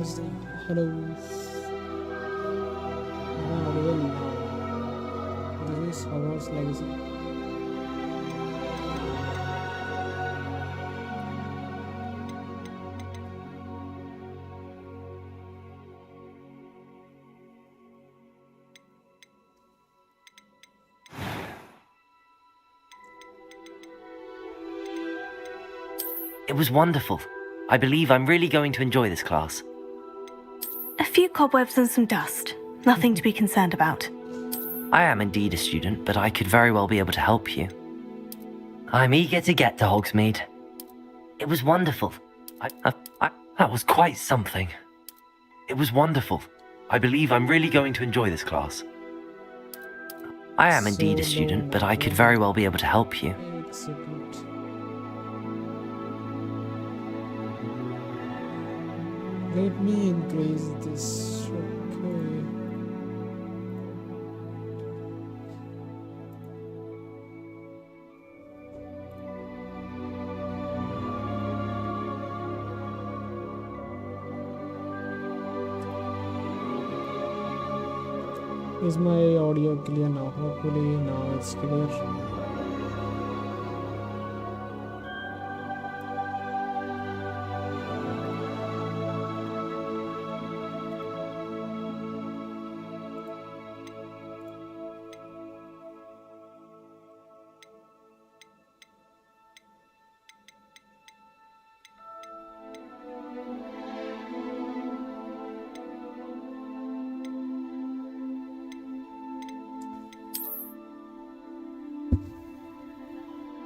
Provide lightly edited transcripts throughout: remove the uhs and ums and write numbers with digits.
Hello. Am I audible now? This is Hogwarts Legacy. It was wonderful. I believe I'm really going to enjoy this class. A few cobwebs and some dust. Nothing to be concerned about. I am indeed a student, but I could very well be able to help you. I'm eager to get to Hogsmeade. It was wonderful. That was quite something. It was wonderful. I believe I'm really going to enjoy this class. I am indeed a student, but I could very well be able to help you. Let me increase this. Okay. Is my audio clear now? Hopefully now it's clear.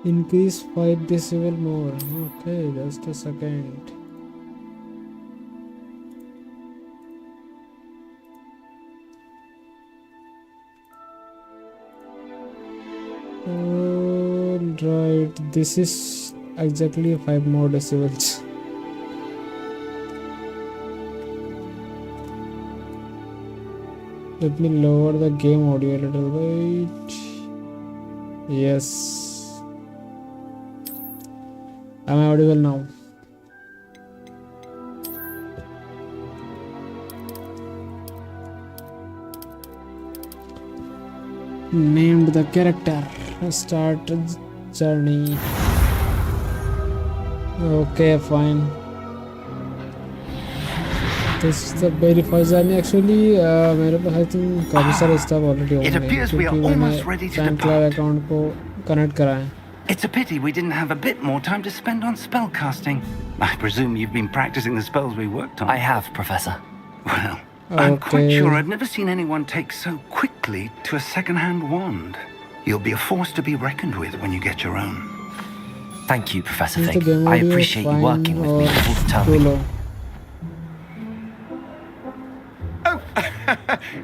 Increase 5 decibel more. Okay, just a second. Alright, this is exactly 5 more decibels. Let me lower the game audio a little bit. Yes. Am I audible now? Named the character. Start journey. Okay, fine. This is the very first journey. Actually, मेरे पास I think काफी सारे stuff already It होंगे appears we are क्योंकि मैंने almost ready to fan club depart. account को connect करा है. It's a pity we didn't have a bit more time to spend on spellcasting. I presume you've been practicing the spells we worked on. I have, Professor. Well, I'm quite Okay. sure I've never seen anyone take so quickly to a second-hand wand. You'll be a force to be reckoned with when you get your own. Thank you, Professor Is the Fig. game I audio appreciate you fine working with me or all the too time. low? Oh,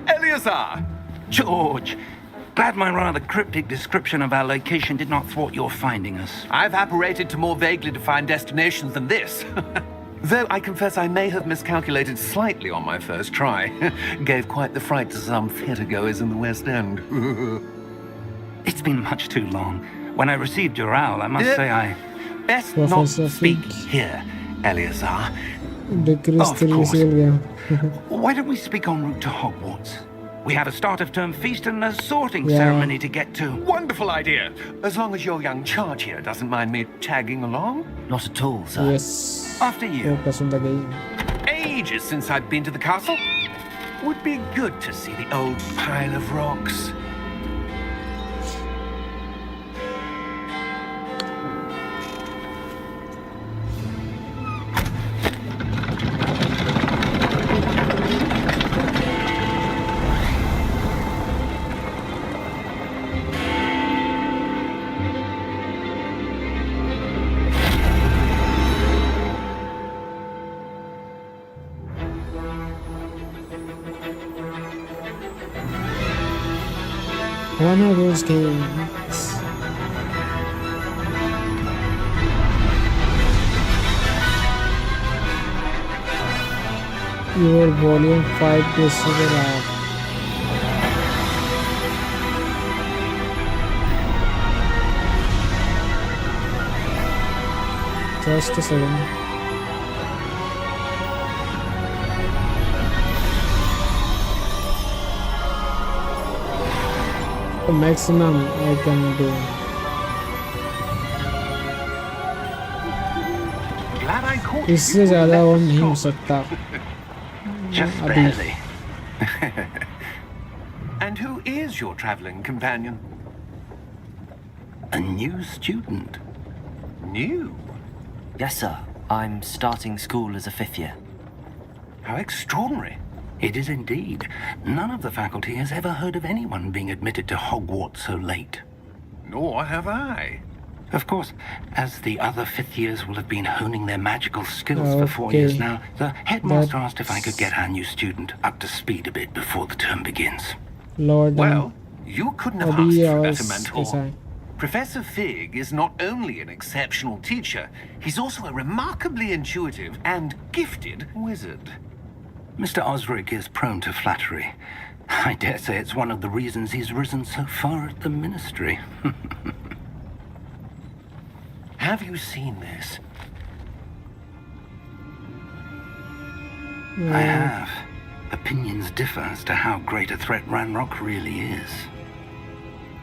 Eleazar! George, glad my rather cryptic description of our location did not thwart your finding us. I've apparated to more vaguely defined destinations than this. Though I confess I may have miscalculated slightly on my first try. Gave quite the fright to some theatregoers in the West End. It's been much too long. When I received your owl, I must say I... Best Professor not speak Fig. here, Eleazar. Decrease Of the course. physical game. Why don't we speak en route to Hogwarts? We have a start-of-term feast and a sorting Yeah. ceremony to get to. Wonderful idea! As long as your young charge here doesn't mind me tagging along. Not at all, sir. Yes. After you. Focus on the game. Ages since I've been to the castle. Would be good to see the old pile of rocks. One of those games. Your volume 5 decibel up. Just a second. the maximum I can do. Glad I caught इससे you. ज़्यादा और Let's नहीं हो stop. सकता. Just Abhi. barely. And who is your traveling companion? A new student. New? Yes, sir. I'm starting school as a 5th year. How extraordinary. It is indeed. None of the faculty has ever heard of anyone being admitted to Hogwarts so late. Nor have I. Of course, as the other 5th years will have been honing their magical skills for 4 years Okay. now, the headmaster That's- asked if I could get our new student up to speed a bit before the term begins. Lord, Well, you couldn't have अभी asked for a आवाज better कैसा mentor. है? Professor Fig is not only an exceptional teacher, he's also a remarkably intuitive and gifted wizard. Mr. Osric is prone to flattery. I dare say it's one of the reasons he's risen so far at the ministry. Have you seen this? I have. Opinions differ as to how great a threat Ranrock really is.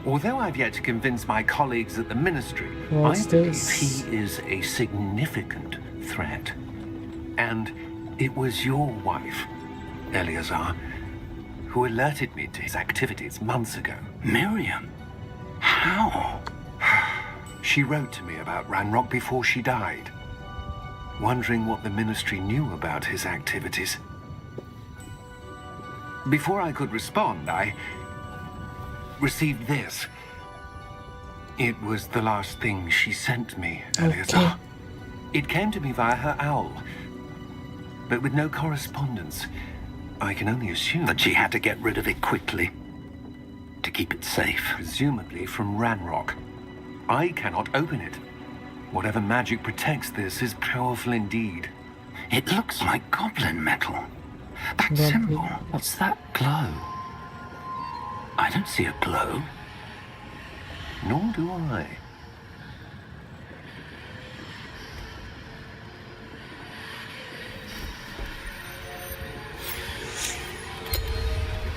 Although I've yet to convince my colleagues at the ministry, What's I believe this? he is a significant threat. And it was your wife, Eleazar, who alerted me to his activities months ago. Miriam? How? She wrote to me about Ranrock before she died, wondering what the ministry knew about his activities. Before I could respond, I received this. It was the last thing she sent me, Eleazar. Okay. It came to me via her owl, but with no correspondence. I can only assume That she had to get rid of it quickly to keep it safe. presumably from Ranrock. I cannot open it. Whatever magic protects this is powerful indeed. It looks like goblin metal. That Goblin. symbol. What's that glow? I don't see a glow. Nor do I.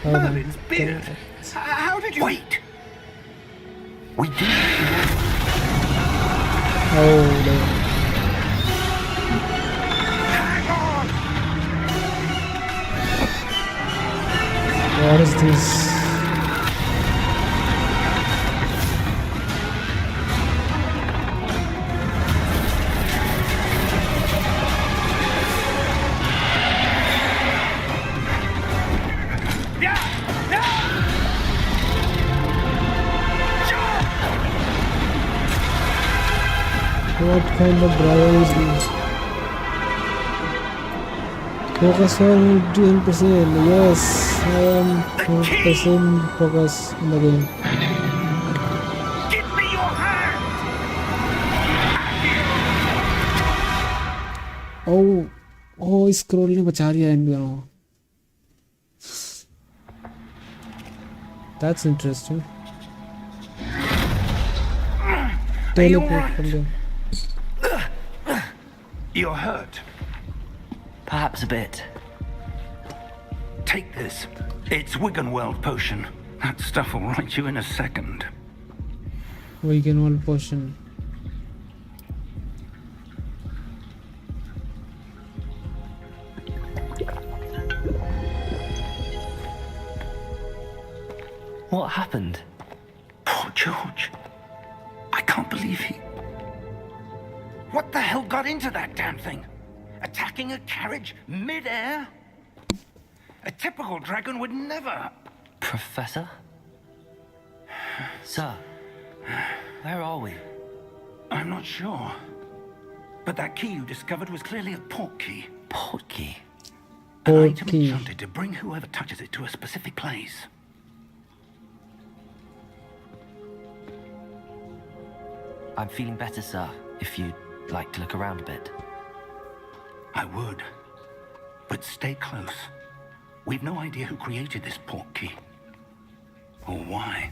Oh my Merlin's beard. God. How did you... Wait! We do. Oh, damn. What is this? What kind of driver is this? Focus on 100%. Yes, I am 100% focus on the game. Give me your hand! Oh, oh, scroll ने बचा लिया इन दोनों. That's interesting. Teleport from there. You're hurt. Perhaps a bit. Take this. It's Wiggenweld potion. That stuff will right you in a second. We can all potion. What happened? Poor George. I can't believe he... What the hell got into that damn thing? Attacking a carriage mid-air? A typical dragon would never... Professor? Sir, where are we? I'm not sure. But that key you discovered was clearly a port key. Portkey. An Port item key. enchanted to bring whoever touches it to a specific place. I'm feeling better, sir, if you'd like to look around a bit. I would. But stay close. We've no idea who created this port key. Or why.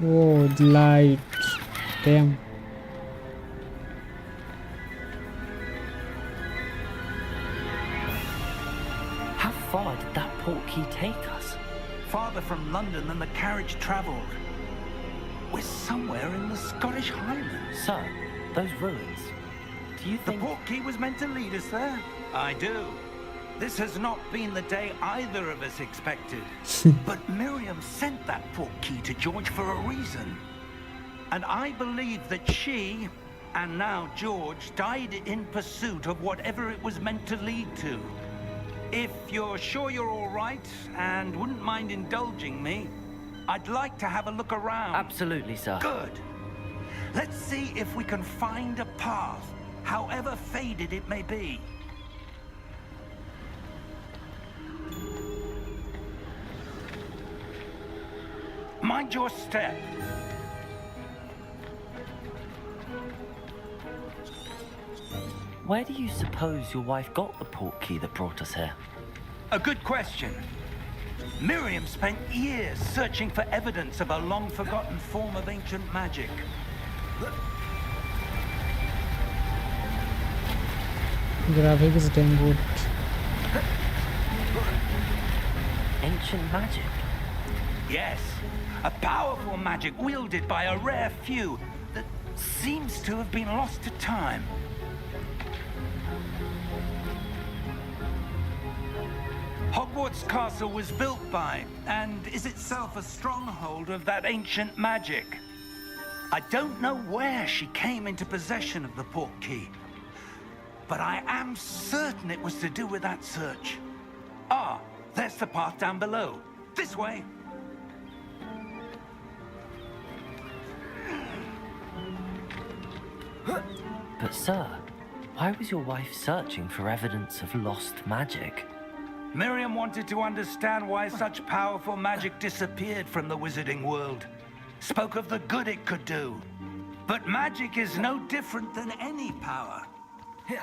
Oh, the light. Damn. portkey take us? Farther from London than the carriage travelled. We're somewhere in the Scottish Highlands. Sir, those ruins. Do you The think... portkey was meant to lead us there? I do. This has not been the day either of us expected. But Miriam sent that portkey to George for a reason. And I believe that she, and now George, died in pursuit of whatever it was meant to lead to. If you're sure you're all right, and wouldn't mind indulging me, I'd like to have a look around. Absolutely, sir. Good. Let's see if we can find a path, however faded it may be. Mind your step. Where do you suppose your wife got the portkey that brought us here? A good question. Miriam spent years searching for evidence of a long-forgotten form of ancient magic. Graphic is damn good. Ancient magic? Yes, a powerful magic wielded by a rare few that seems to have been lost to time. Hogwarts Castle was built by, and is itself a stronghold of that ancient magic. I don't know where she came into possession of the portkey, but I am certain it was to do with that search. Ah, there's the path down below. This way. But sir, why was your wife searching for evidence of lost magic? Miriam wanted to understand why such powerful magic disappeared from the wizarding world. Spoke of the good it could do. But magic is no different than any power.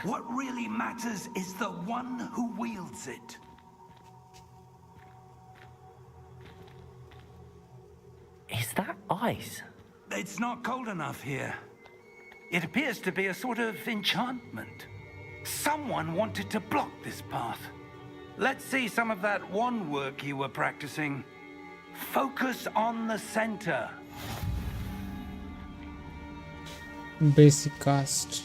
What really matters is the one who wields it. Is that ice? It's not cold enough here. It appears to be a sort of enchantment. Someone wanted to block this path. Let's see some of that wand work you were practicing. Focus on the center. Basic cast.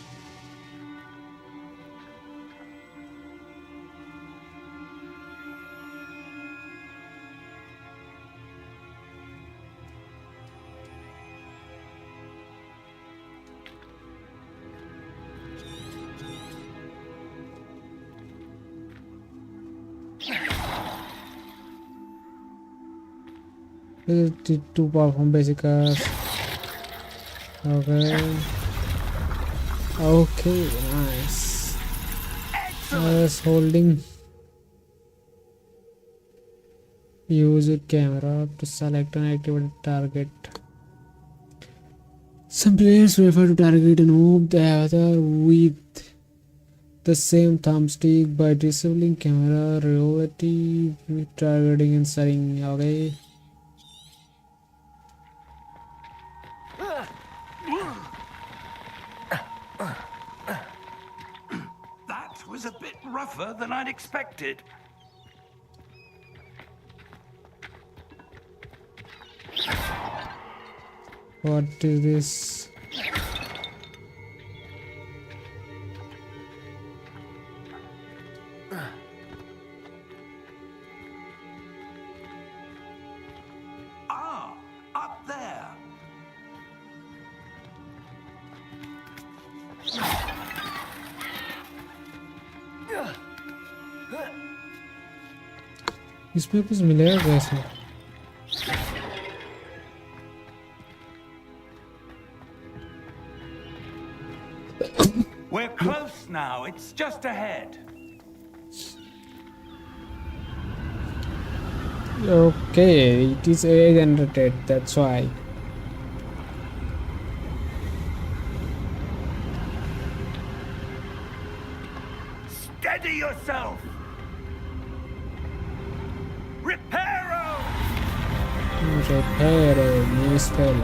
To perform basic cast. Okay. Okay, nice. Yes, holding. Use your camera to select and activate target. Some players prefer to target and move the avatar with the same thumbstick by disabling camera relative targeting and setting. Okay. That was a bit rougher than I'd expected. What is this? Ah, up there. इसमें कुछ मिलेगा कैसे? We're close now. It's just ahead. Okay, it is AI generated, that's why. Steady yourself. Reparo! Repair, new spell.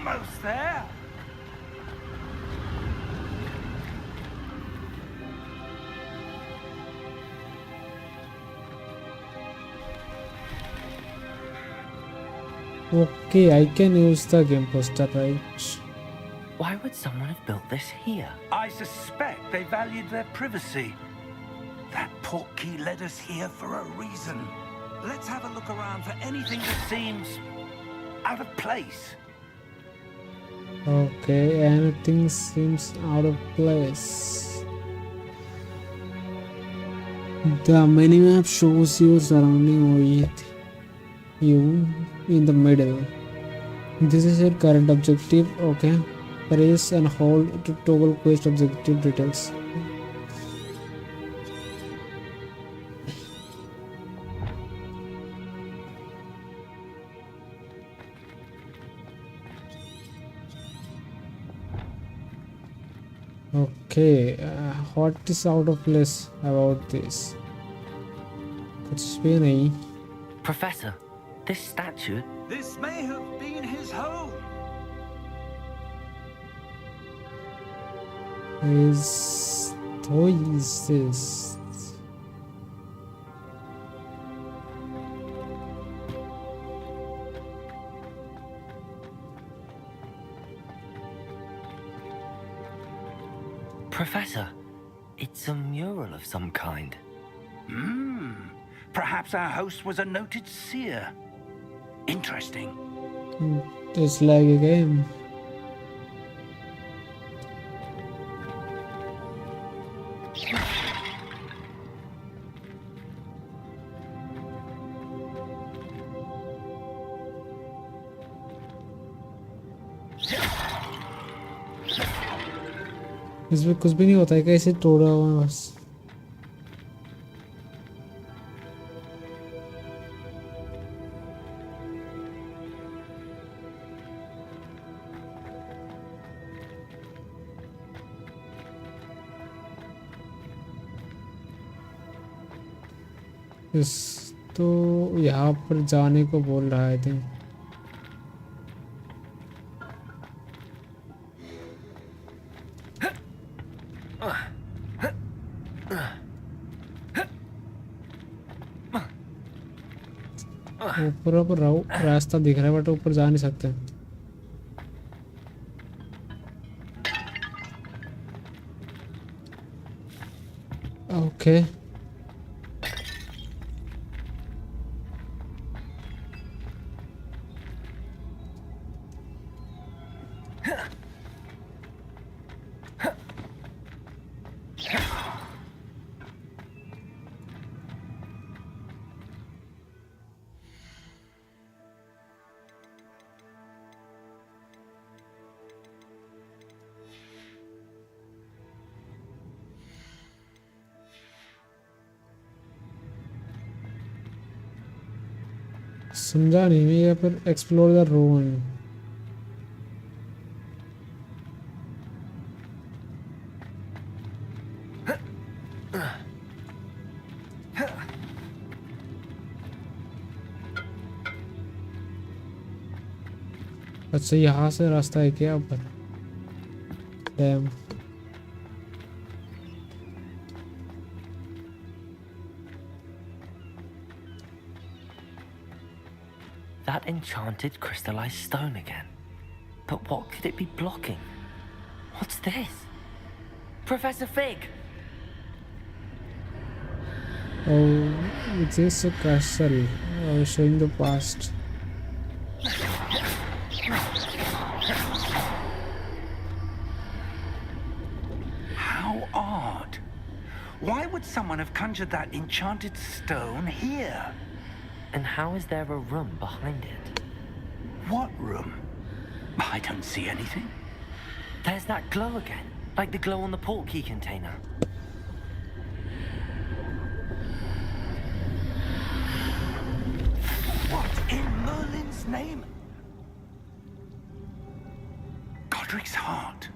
almost there. Okay, I can use the game poster, right? Why would someone have built this here? I suspect they valued their privacy. That portkey led us here for a reason. Let's have a look around for anything that seems out of place. Okay, anything seems out of place. The minimap shows your surrounding with you in the middle. This is your current objective. Okay, press and hold to toggle quest objective details. Okay, what is out of place about this? It's been Professor, this statue. This may have been his home. Who is this? Professor, it's a mural of some kind. Perhaps our host was a noted seer. Interesting. It's like a game. इसमें कुछ भी नहीं होता है क्या? इसे तोड़ा हुआ है बस. तो यहाँ पर जाने को बोल रहा है थिंक. ऊपर पर रास्ता दिख रहा है बट ऊपर जा नहीं सकते. ओके समझा नहीं मैं. यहाँ पर एक्सप्लोर द रूम. अच्छा यहाँ से रास्ता है क्या ऊपर? Dam. That enchanted crystallized stone again. But what could it be blocking? What's this? Professor Fig! Oh, it is a castle showing the past. How odd. Why would someone have conjured that enchanted stone here? And how is there a room behind it? What room? I don't see anything. There's that glow again, like the glow on the portkey container. What in Merlin's name? Godric's heart.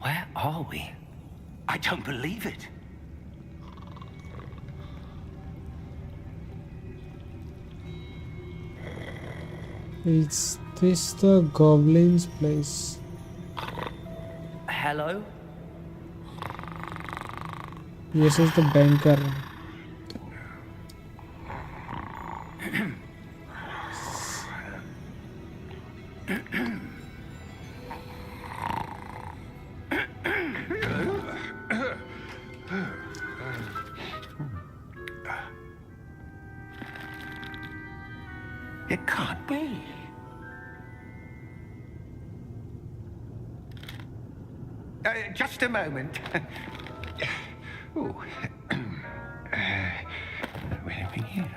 Where are we? I don't believe it. Is this the goblin's place? Hello? This is the banker. It can't be. Just a moment. Ooh. Where are we here?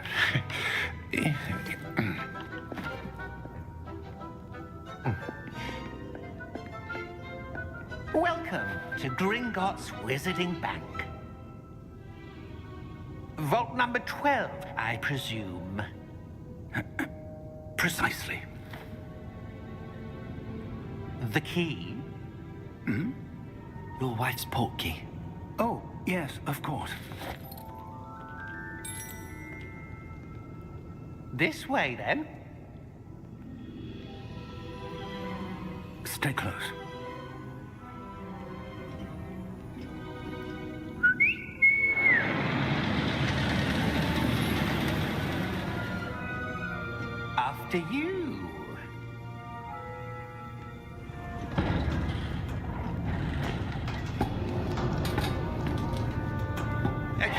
Welcome to Gringotts Wizarding Bank. Vault number 12, I presume. Precisely. The key? Your wife's portkey. Oh, yes, of course. This way, then. Stay close. After you.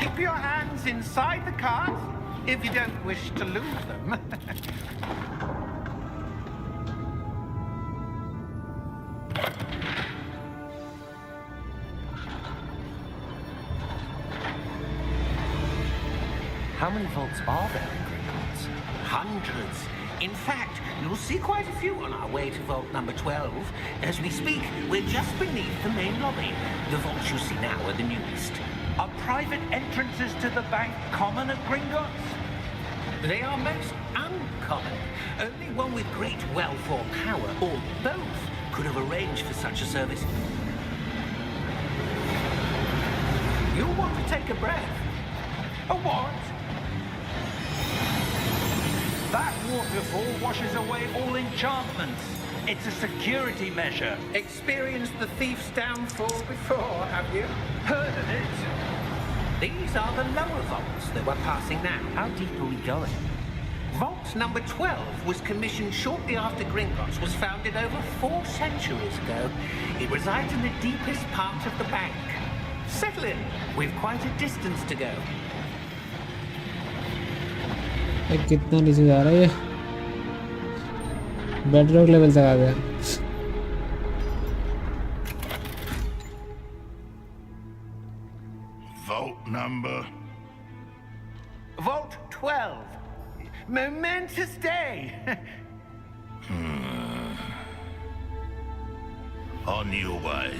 Keep your hands inside the cart if you don't wish to lose them. How many vaults are there in Gringotts? Hundreds. In fact, you'll see quite a few on our way to vault number 12. As we speak, we're just beneath the main lobby. The vaults you see now are the newest. Are private entrances to the bank common at Gringotts? They are most uncommon. Only one with great wealth or power, or both, could have arranged for such a service. You'll want to take a breath. A what? That waterfall washes away all enchantments. It's a security measure. Experienced the thief's downfall before, have you? Heard of it? These are the lower vaults that we're passing now. How deep are we going? Vault number 12 was commissioned shortly after Gringotts was founded over 4 centuries ago. It resides in the deepest part of the bank. Settle in. We've quite a distance to go. कितना नीचे जा रहा है ये? Bedrock level तक आ गया. Vault number? Vault 12. Momentous day. On your way.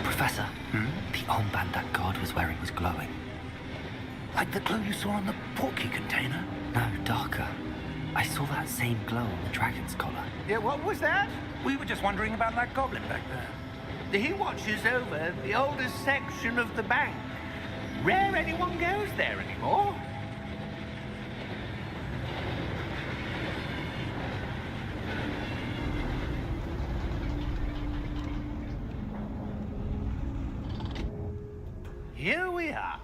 Professor, the armband that guard was wearing was glowing. Like the glow you saw on the portkey container? No, darker. I saw that same glow on the dragon's collar. Yeah, what was that? We were just wondering about that goblin back there. He watches over the oldest section of the bank. Rare anyone goes there anymore. Here we are.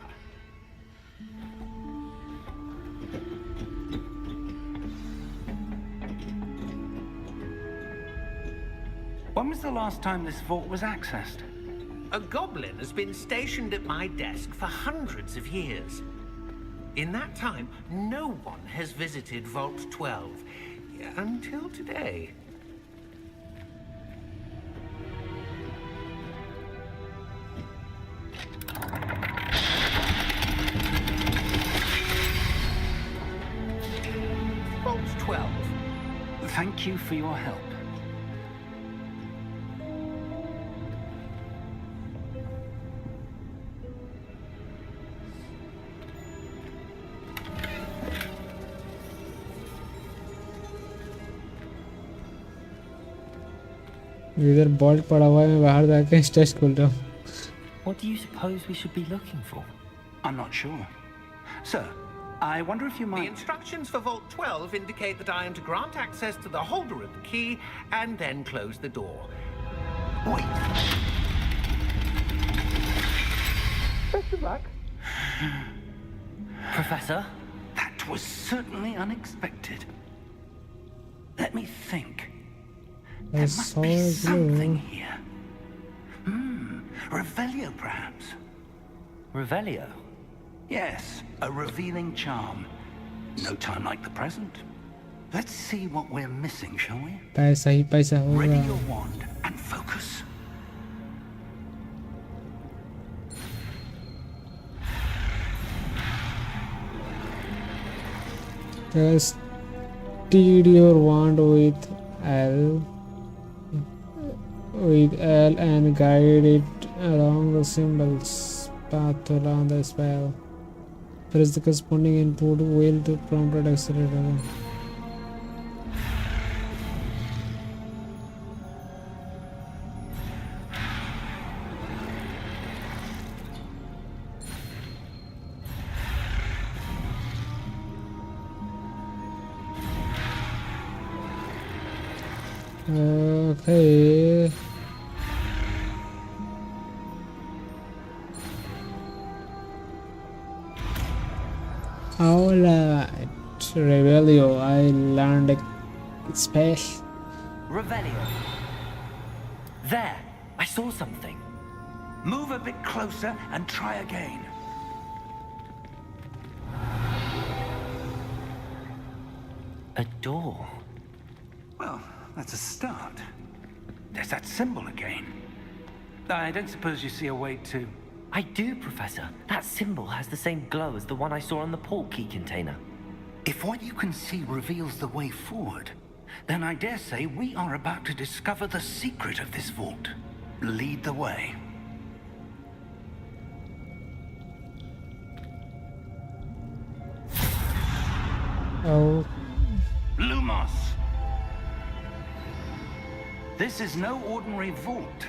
When was the last time this vault was accessed? A goblin has been stationed at my desk for hundreds of years. In that time, no one has visited Vault 12. Until today. Vault 12. Thank you for your help. इधर bolt पड़ा हुआ है, मैं बाहर जाके stage खोल रहा हूँ. What do you suppose we should be looking for? I'm not sure. Sir, I wonder if you The might... instructions for Vault 12 indicate that I am to grant access to the holder of the key and then close the door. Wait. Best of luck. Professor? That was certainly unexpected. Let me think. There must be something here. Revelio, perhaps. Revelio? Yes, a revealing charm. No time like the present. Let's see what we're missing, shall we? पैसा ही पैसा Ready होगा. your wand and focus. Steady your wand with L and guide it along the symbols path along the spell. Press the corresponding input wheel to prompt and accelerator. Okay. Alright, Revelio, I learned a spell. Revelio. There! I saw something. Move a bit closer and try again. A door. Well, that's a start. There's that symbol again. I don't suppose you see a way to... I do, Professor. That symbol has the same glow as the one I saw on the port key container. If what you can see reveals the way forward, then I dare say we are about to discover the secret of this vault. Lead the way. Oh, Lumos! This is no ordinary vault.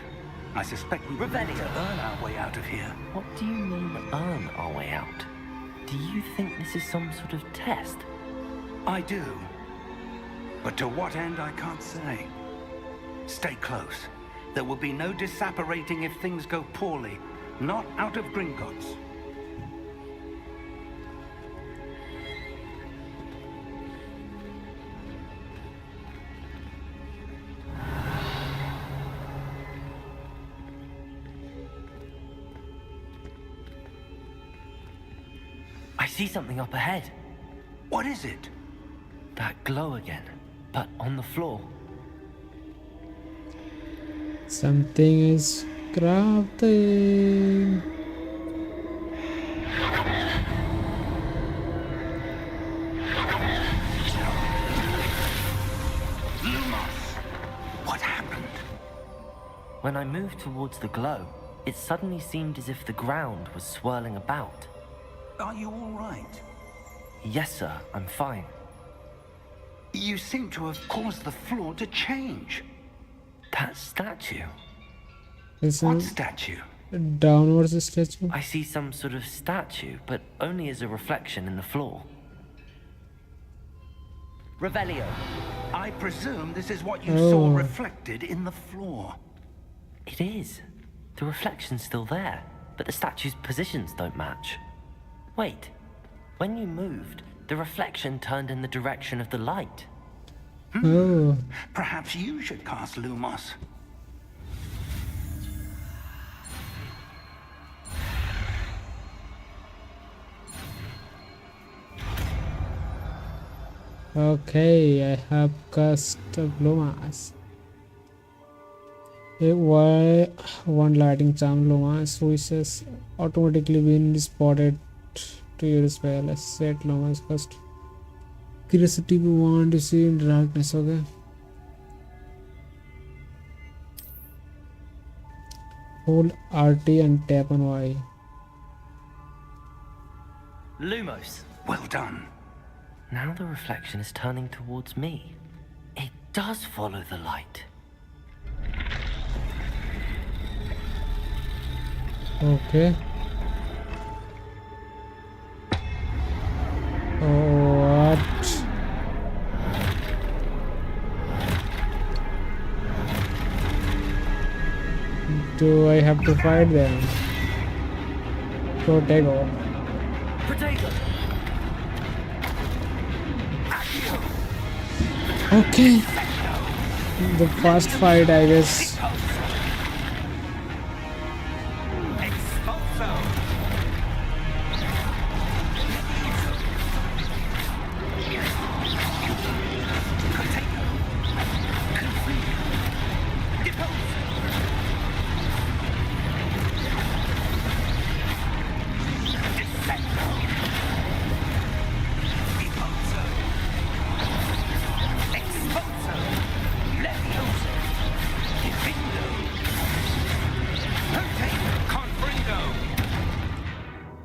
I suspect we will need to earn our way out of here. What do you mean, earn our way out? Do you think this is some sort of test? I do. But to what end, I can't say. Stay close. There will be no disapparating if things go poorly. Not out of Gringotts. I see something up ahead. What is it? That glow again, but on the floor. something is crafting. Lumos! What happened? When I moved towards the glow, it suddenly seemed as if the ground was swirling about. Are you all right? Yes, sir, I'm fine. You seem to have caused the floor to change. That statue. It's What a statue? downwards statue. I see some sort of statue, but only as a reflection in the floor. Revelio. I presume this is what you saw Oh. reflected in the floor. It is. The reflection's still there, but the statue's positions don't match. Wait. When you moved, the reflection turned in the direction of the light. Oh, Perhaps you should cast Lumos. okay. I have cast Lumas. One lighting charm Lumas wishes automatically been spotted to your spell. Let's set Lumas first. Curiosity, we want to see in darkness. Okay. Hold RT and tap on Y. Lumos. Well done. Now the reflection is turning towards me. It does follow the light. Okay. Oh, what? Do I have to fight them? Protego. Potato! Okay. The first fight, I guess.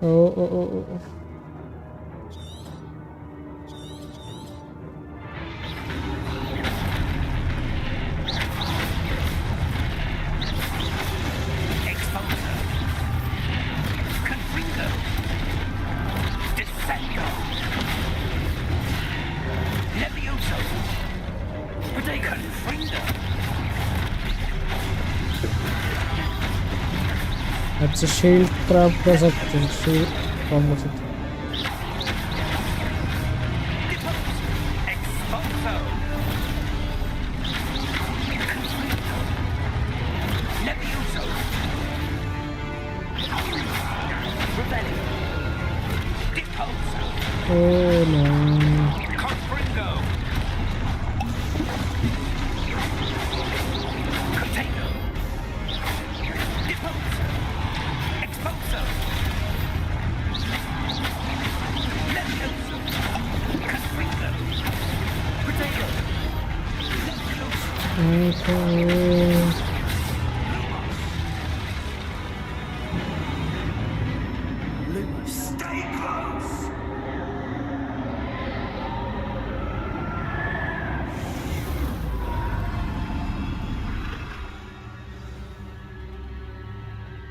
Oh. That's a shield trap plus a shield combo. Oh no. Okay. Stay close.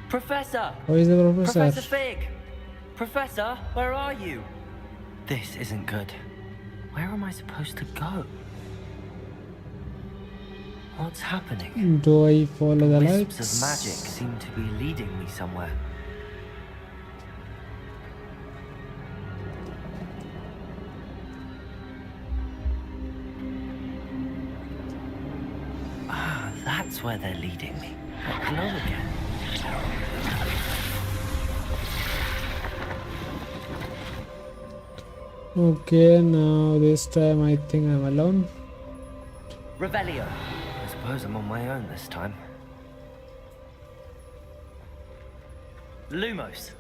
Professor! Where is the professor? Professor Fig! Professor, where are you? This isn't good. Where am I supposed to go? What's happening? Do I follow the Wisps lights? of magic seem to be leading me somewhere. Ah, that's where they're leading me. That glow again. Okay, now this time I think I'm alone. Revelio. I suppose I'm on my own this time. Lumos.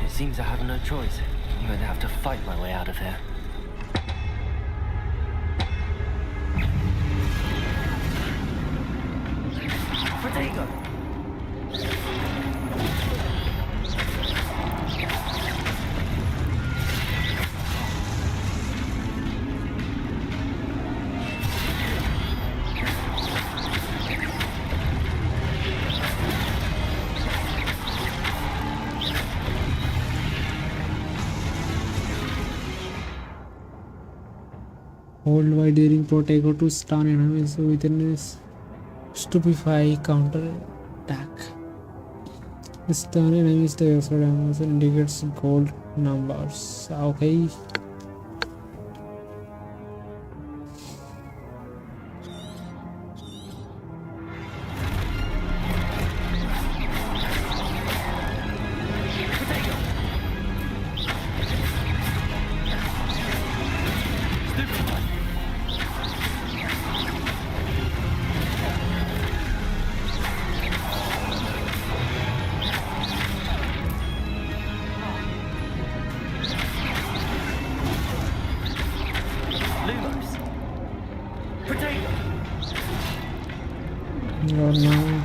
It seems I have no choice. I'm going to have to fight my way out of here. Protego! Hold Y during Protego to stun enemies within this stupefy counter attack. Stun enemies to extra damage and indicates gold numbers. Okay. Oh no.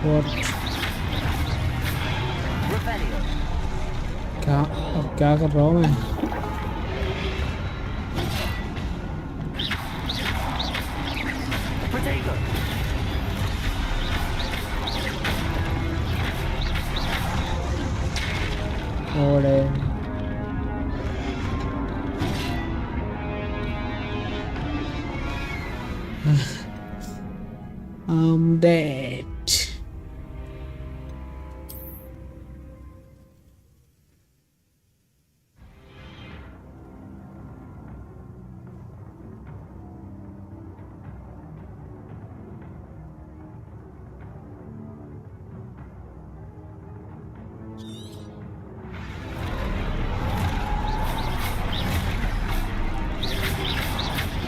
What? Rebellion. क्या अब क्या कर रहा हूँ मैं? Protego. और I'm dead.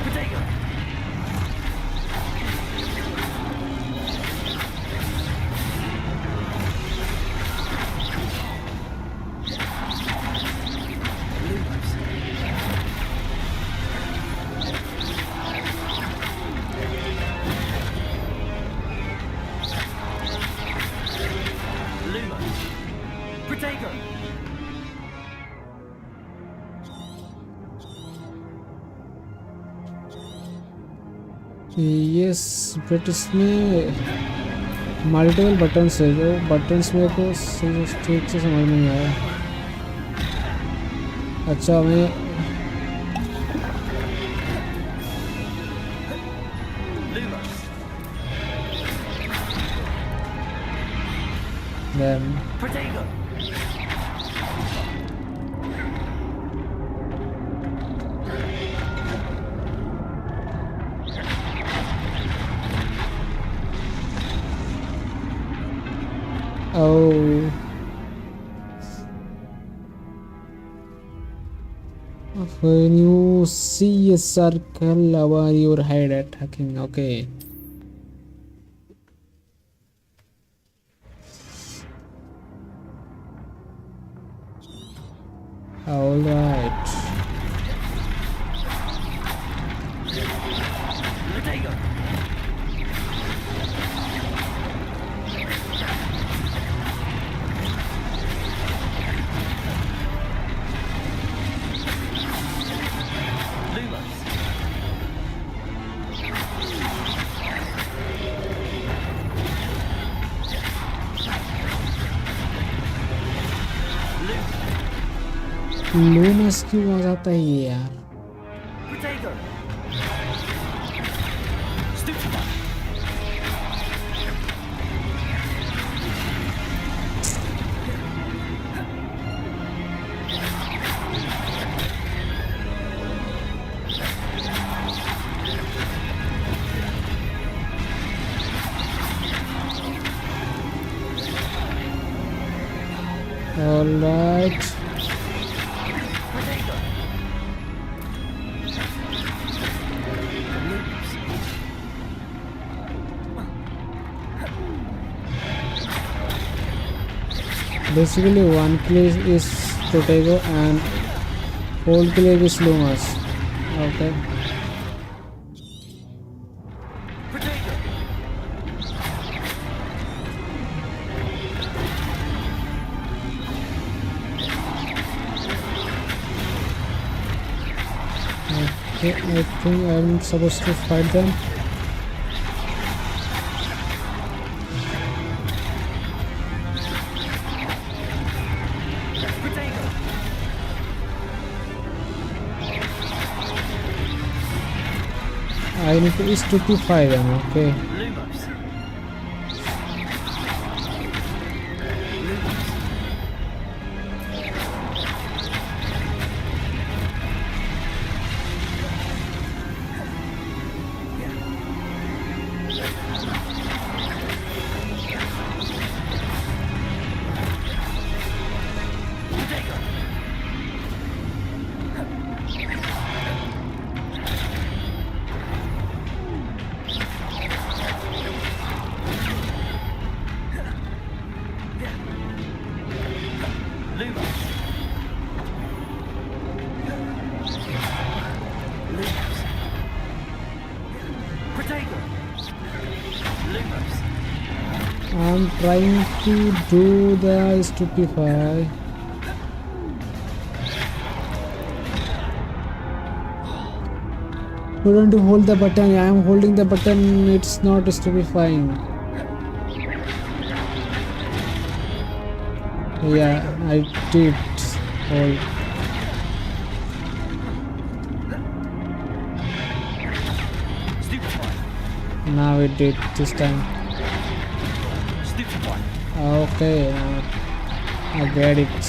Protego. Lumos. Protego. Yes but इसमें multiple buttons है जो बटन्स मेरे को ठीक से समझ नहीं आया। अच्छा मैं Lumos. then Protego. oh when you see a circle over your head attacking, okay. All right. Protego. Lumos. लूमस क्यों आ जाता है ये यार? Protego. Stupefy. All right. Protego. Basically one click is Protego and whole click is Lumas. Okay. Protego. Okay, I think I'm supposed to fight them. Protego. I need to stupefy them, okay. Lumos. Protego. Lumos. Lumos. Protego. Lumos. I'm trying to do the stupefy. Couldn't hold the button. I am holding the button. It's not stupefying. Yeah, I did hold. Now it did this time. Okay, now I get it.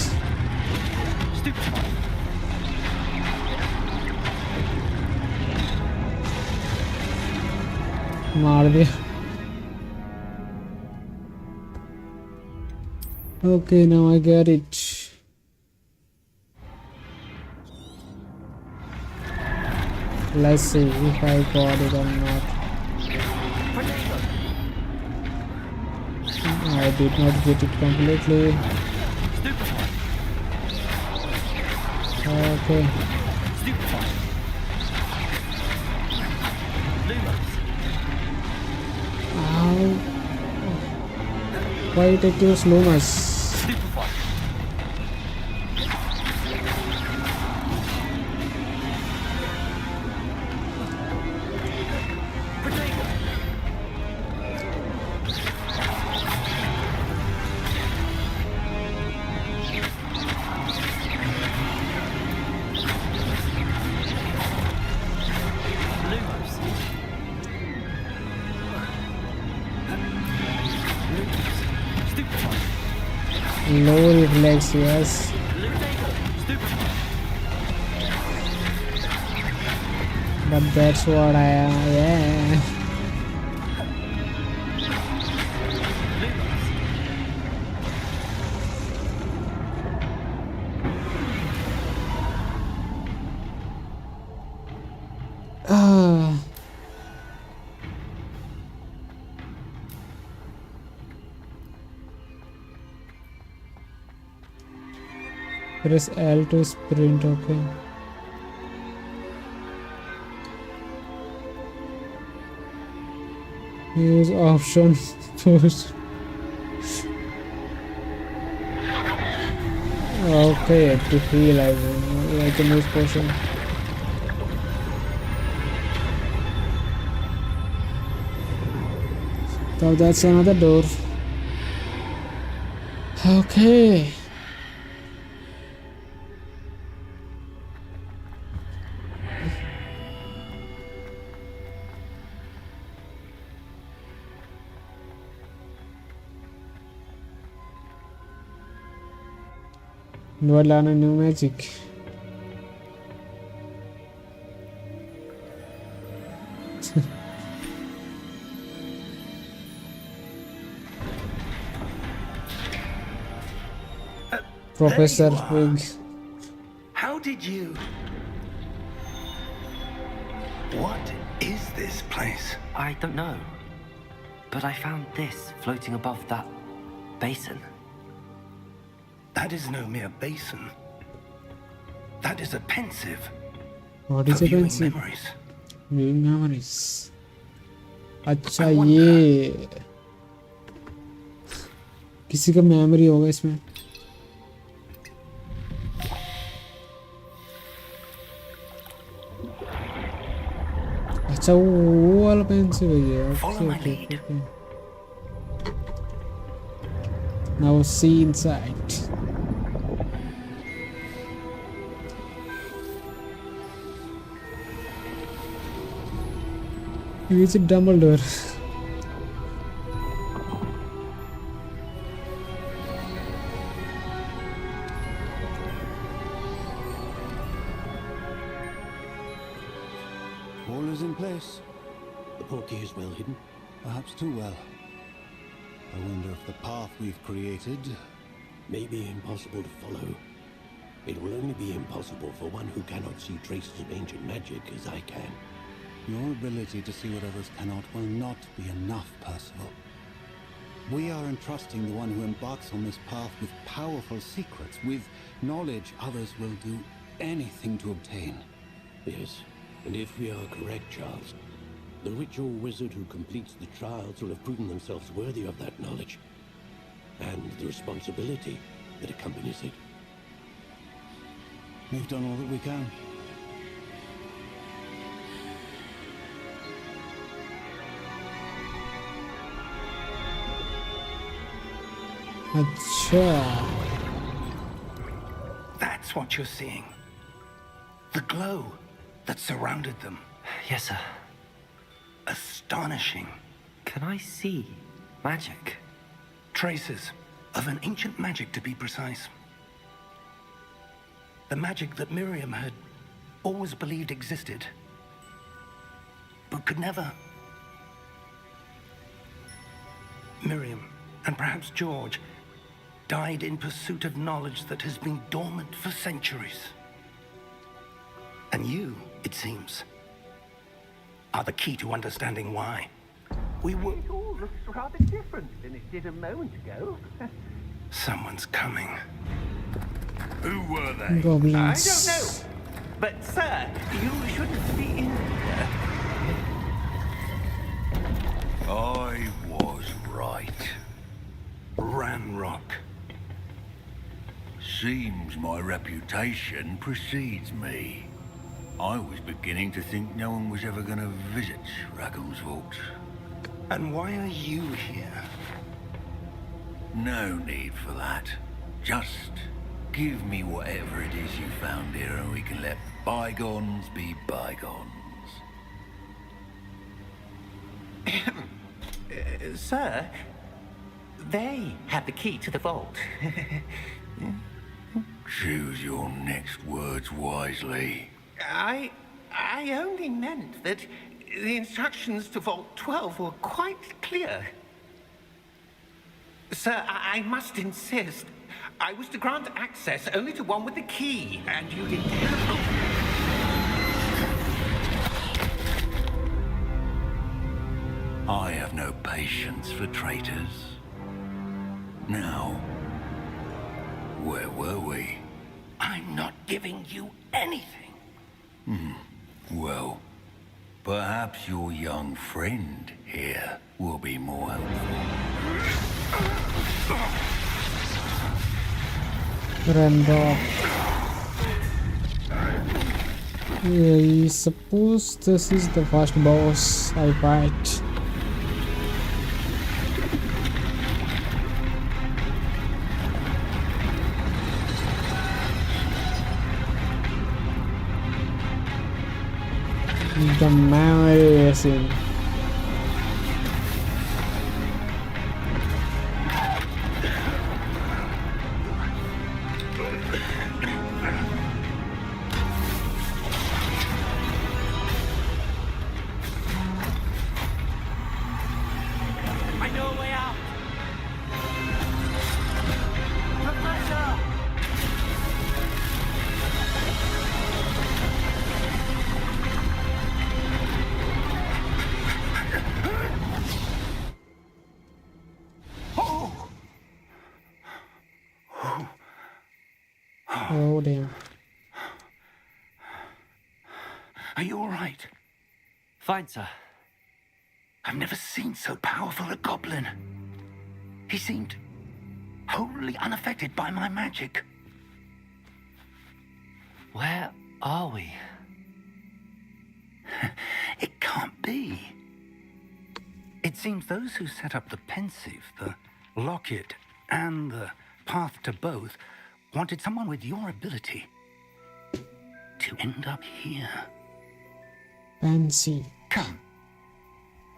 मार दिया. Okay, now I get it. Let's see if I got it or not. I did not get it completely. Okay. Ow. Why take your slowness? Low reflex, yes. But that's what I am, yeah. Press L to sprint, okay. Use option push. Okay, to heal I can use potion. So that's another door. Okay. Do I learn a new magic? Professor Wig. How did you... What is this place? I don't know. But I found this floating above that basin. That is no mere basin. That is a pensive. What is for a viewing pensive? memories. Viewing memories. अच्छा ये किसी का memory होगा इसमें. अच्छा वो वाला pencil है ये. Okay. Now see inside. It's a Dumbledore. All is in place. The portkey is well hidden. Perhaps too well. I wonder if the path we've created may be impossible to follow. It will only be impossible for one who cannot see traces of ancient magic as I can. Your ability to see what others cannot will not be enough, Percival. We are entrusting the one who embarks on this path with powerful secrets, with knowledge others will do anything to obtain. Yes, and if we are correct, Charles, The witch or wizard who completes the trials will have proven themselves worthy of that knowledge, and the responsibility that accompanies it. We've done all that we can. अच्छा That's what you're seeing. The glow that surrounded them. Yes, sir. Astonishing. Can I see magic? Traces of an ancient magic, to be precise. The magic that Miriam had always believed existed, but could never. Miriam, and perhaps George, died in pursuit of knowledge that has been dormant for centuries. And you, it seems, are the key to understanding why. We were... It all looks rather different than it did a moment ago. Someone's coming. Who were they? goblins. I don't know. But, sir, you shouldn't be in here. I was right. Ranrock. Seems my reputation precedes me. I was beginning to think no one was ever going to visit Rackham's Vault. And why are you here? No need for that. Just give me whatever it is you found here and we can let bygones be bygones. Sir, they have the key to the vault. Choose your next words wisely. I only meant that the instructions to Vault 12 were quite clear. Sir, I must insist. I was to grant access only to one with the key, and you didn't have I have no patience for traitors. Now, where were we? I'm not giving you anything. Well, perhaps your young friend here will be more helpful. Ranrock. I suppose this is the first boss I fight. The amazing. I know a way out. Professor! Oh damn. Are you all right? Fine, sir. I've never seen so powerful a goblin. He seemed wholly unaffected by my magic. Where are we? It can't be. It seems those who set up the pensive, the locket, and the path to both wanted someone with your ability to end up here. Fancy. Come.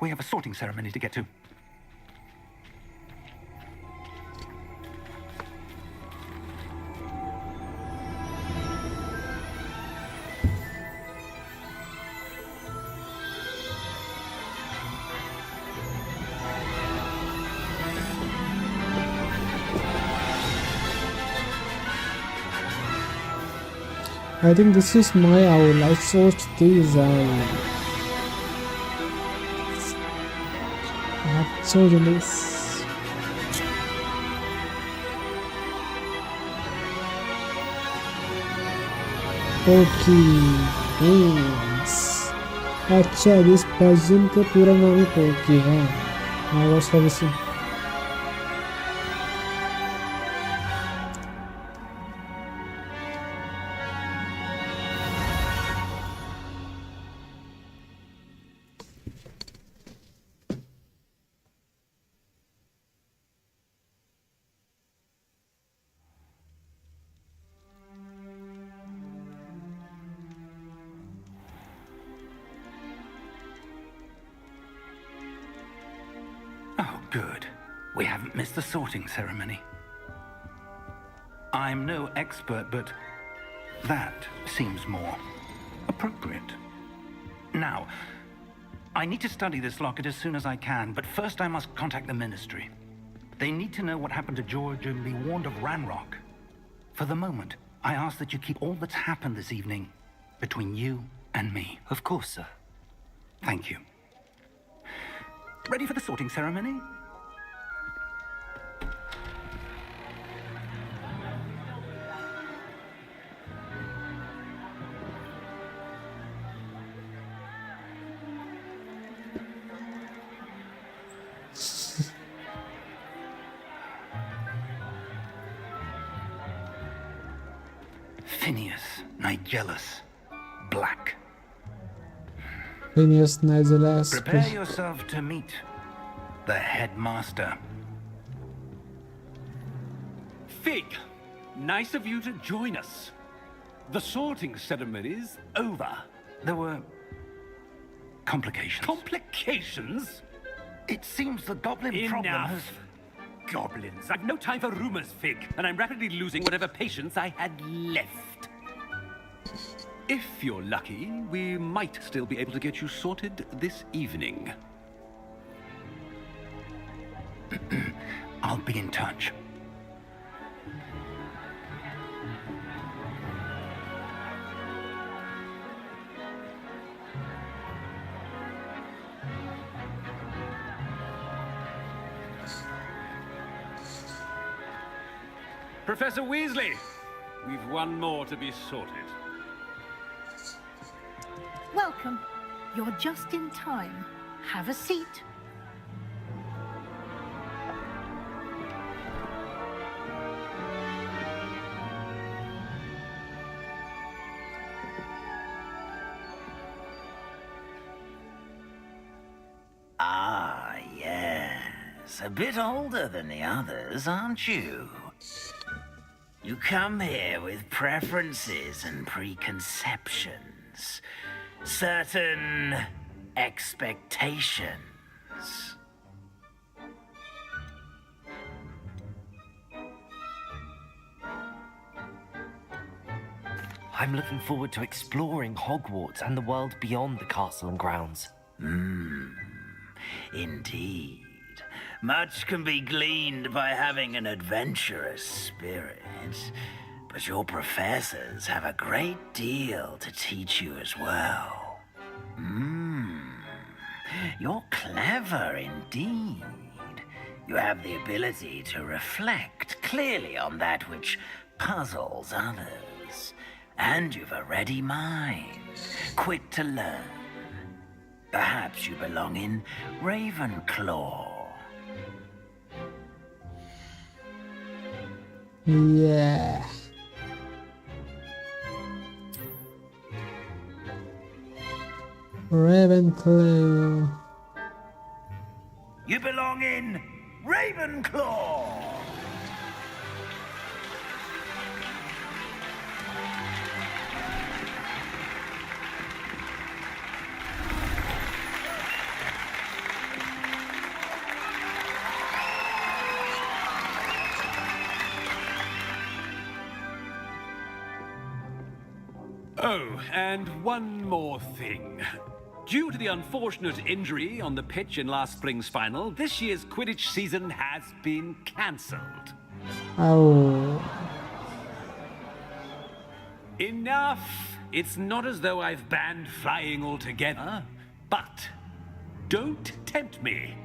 We have a sorting ceremony to get to. I think this is my owl. I searched these. Chosen this. Okay, games. अच्छा this person का पूरा नाम ही poke है। Hogwarts का किसी Oh, good. We haven't missed the sorting ceremony. I'm no expert, but that seems more appropriate. Now, I need to study this locket as soon as I can, but first I must contact the Ministry. They need to know what happened to George and be warned of Ranrock. For the moment, I ask that you keep all that's happened this evening between you and me. Of course, sir. Thank you. Ready for the sorting ceremony? Phineas, Nigellus, Black. Phineas Nigellus. Prepare yourself to meet the headmaster. Fig, nice of you to join us. The sorting ceremony's over. There were complications. Complications? It seems the goblin problem has... Enough. Goblins. I've no time for rumors, Fig, and I'm rapidly losing whatever patience I had left. If you're lucky, we might still be able to get you sorted this evening. I'll be in touch. Professor Weasley, we've one more to be sorted. Welcome. You're just in time. Have a seat. Ah, yes. A bit older than the others, aren't you? You come here with preferences and preconceptions. Certain expectations. I'm looking forward to exploring Hogwarts and the world beyond the castle and grounds. Indeed. Much can be gleaned by having an adventurous spirit, but your professors have a great deal to teach you as well. You're clever indeed. You have the ability to reflect clearly on that which puzzles others, and you've a ready mind, quick to learn. Perhaps you belong in Ravenclaw. Yeah. Ravenclaw. You belong in Ravenclaw! Oh, and one more thing. Due to the unfortunate injury on the pitch in last spring's final, this year's Quidditch season has been cancelled. Oh. Enough! It's not as though I've banned flying altogether, but don't tempt me.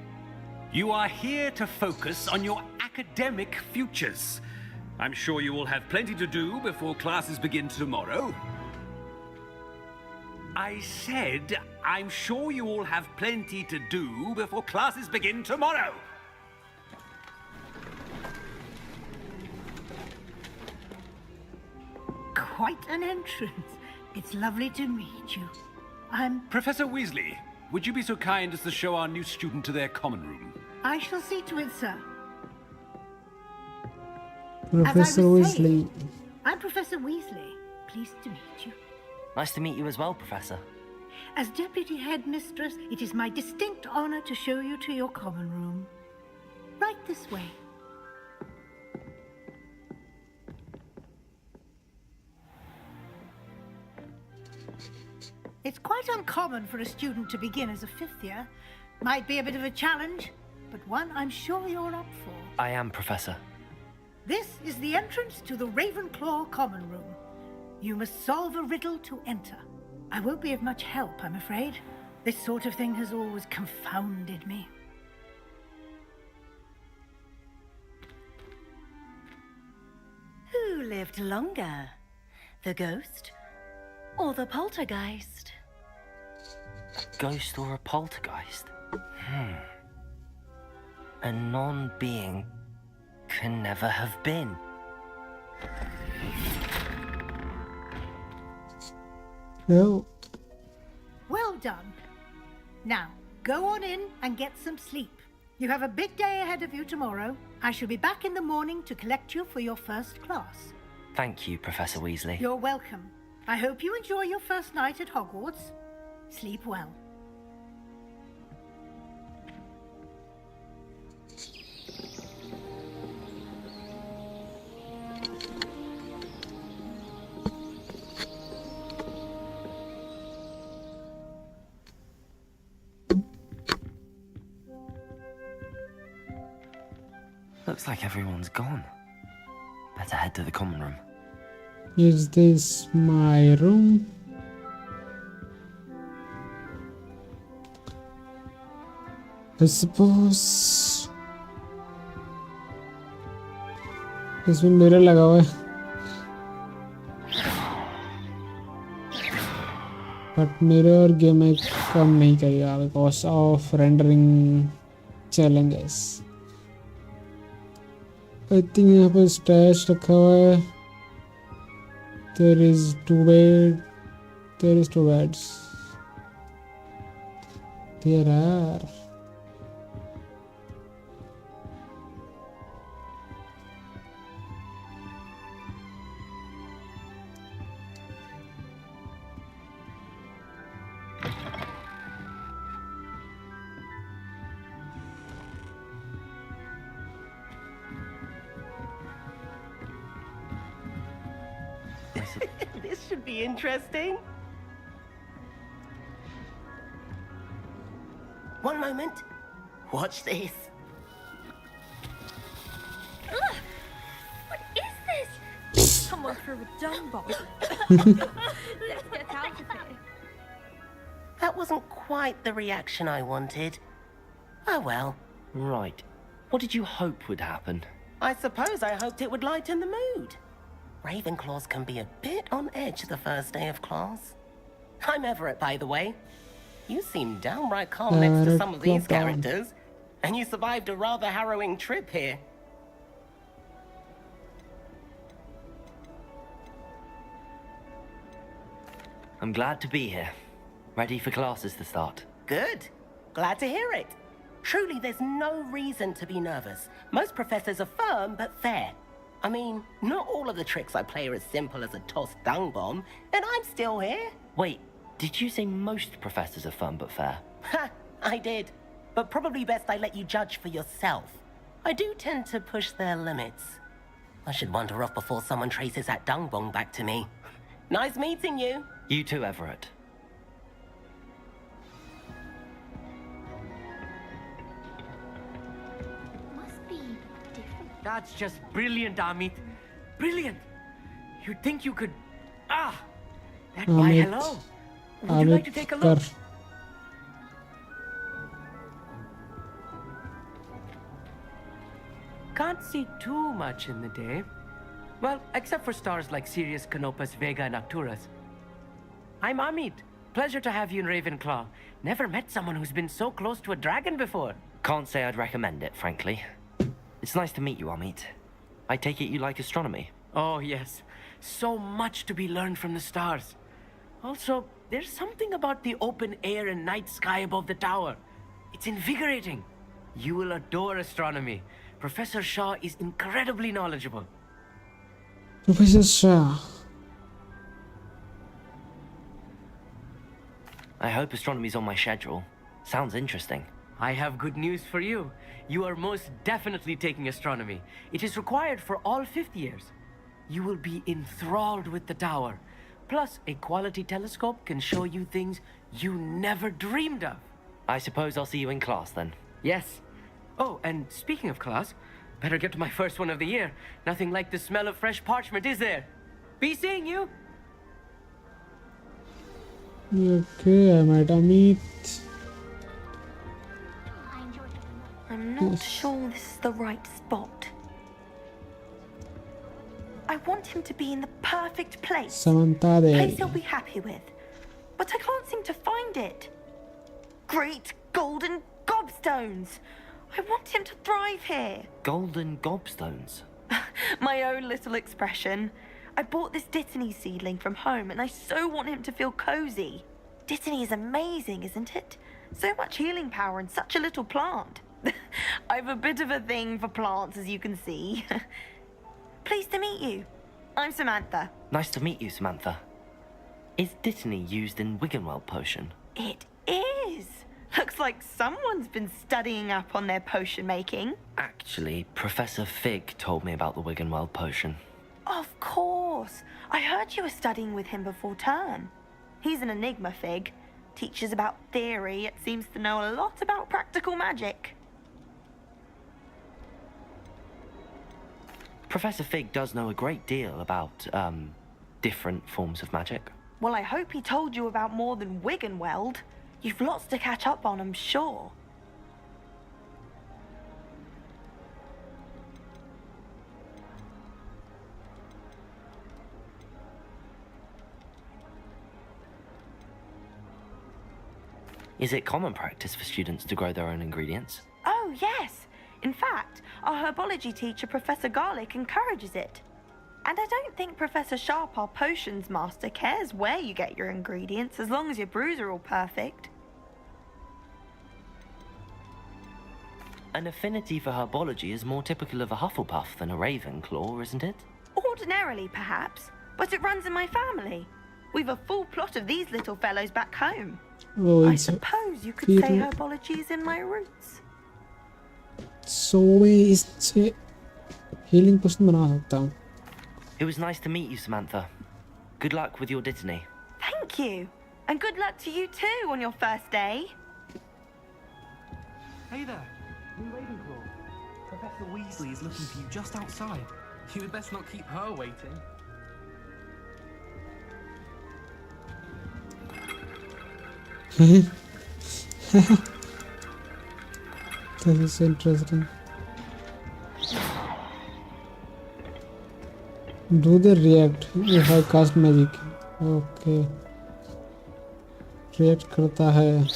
You are here to focus on your academic futures. I'm sure you will have plenty to do before classes begin tomorrow. I said I'm sure you all have plenty to do before classes begin tomorrow. Quite an entrance. It's lovely to meet you. I'm... Professor Weasley, would you be so kind as to show our new student to their common room? I shall see to it, sir. Professor Weasley. I'm Professor Weasley. Pleased to meet you. Nice to meet you as well, Professor. As Deputy Headmistress, it is my distinct honor to show you to your common room. Right this way. It's quite uncommon for a student to begin as a fifth year. Might be a bit of a challenge, but one I'm sure you're up for. I am, Professor. This is the entrance to the Ravenclaw common room. You must solve a riddle to enter. I won't be of much help, I'm afraid. This sort of thing has always confounded me. Who lived longer? The ghost or the poltergeist? A ghost or a poltergeist? A non-being can never have been. No. Well done. Now, go on in and get some sleep. You have a big day ahead of you tomorrow. I shall be back in the morning to collect you for your first class. Thank you, Professor Weasley. You're welcome. I hope you enjoy your first night at Hogwarts. Sleep well. Looks like everyone's gone. Better head to the common room. Is this my room? I suppose इसमें mirror लगा हुआ है but mirror game में काम नहीं करेगा because of rendering challenges I think यहाँ पर स्टैश रखा हुआ है there is two beds there are This should be interesting. One moment. Watch this. What is this? Someone threw a dung bomb. Let's get out of here. That wasn't quite the reaction I wanted. Oh well. Right. What did you hope would happen? I suppose I hoped it would lighten the mood. Ravenclaws can be a bit on edge the first day of class. I'm Everett, by the way. You seem downright calm next to some of these characters, and you survived a rather harrowing trip here. I'm glad to be here. Ready for classes to start. Good. Glad to hear it. Truly, there's no reason to be nervous. Most professors are firm but fair. I mean, not all of the tricks I play are as simple as a tossed dung bomb, and I'm still here. Wait, did you say most professors are fun but fair? Ha, I did. But probably best I let you judge for yourself. I do tend to push their limits. I should wander off before someone traces that dung bomb back to me. Nice meeting you. You too, Everett. That's just brilliant, Amit. Brilliant. You'd think you could... Ah! That why, hello. Would you like to take a look? Can't see too much in the day. Well, except for stars like Sirius, Canopus, Vega, and Arcturus. I'm Amit. Pleasure to have you in Ravenclaw. Never met someone who's been so close to a dragon before. Can't say I'd recommend it, frankly. It's nice to meet you, Amit. I take it you like astronomy? Oh, yes. So much to be learned from the stars. Also, there's something about the open air and night sky above the tower. It's invigorating. You will adore astronomy. Professor Shaw is incredibly knowledgeable. Professor Shah. I hope astronomy's on my schedule. Sounds interesting. I have good news for you. You are most definitely taking astronomy. It is required for all 5th years. You will be enthralled with the tower. Plus, a quality telescope can show you things you never dreamed of. I suppose I'll see you in class then. Yes. Oh, and speaking of class, better get to my first one of the year. Nothing like the smell of fresh parchment, is there? Be seeing you. Okay, I might meet. I'm not sure this is the right spot. I want him to be in the perfect place. Samantha there. Place he'll be happy with. But I can't seem to find it. Great golden gobstones! I want him to thrive here. Golden gobstones? My own little expression. I bought this Dittany seedling from home and I so want him to feel cozy. Dittany is amazing, isn't it? So much healing power in such a little plant. I've a bit of a thing for plants, as you can see. Pleased to meet you. I'm Samantha. Nice to meet you, Samantha. Is Dittany used in Wiggenweld potion? It is. Looks like someone's been studying up on their potion making. Actually, Professor Fig told me about the Wiggenweld potion. Of course. I heard you were studying with him before term. He's an enigma, Fig. Teaches about theory, yet seems to know a lot about practical magic. Professor Fig does know a great deal about, different forms of magic. Well, I hope he told you about more than Wiggenweld. You've lots to catch up on, I'm sure. Is it common practice for students to grow their own ingredients? Oh, yes. In fact, our herbology teacher, Professor Garlick, encourages it. And I don't think Professor Sharp, our potions master, cares where you get your ingredients, as long as your brews are all perfect. An affinity for herbology is more typical of a Hufflepuff than a Ravenclaw, isn't it? Ordinarily, perhaps, but it runs in my family. We've a full plot of these little fellows back home. Oh, I suppose you could say herbology is in my roots. So मैं इससे healing potion बना सकता हूँ. It was nice to meet you, Samantha. Good luck with your Dittany. Thank you. And good luck to you too on your first day. Hey there, new Ravenclaw. Professor Weasley is looking for you just outside. You had best not keep her waiting. This is interesting. Do they react if I cast magic? Okay. React करता है.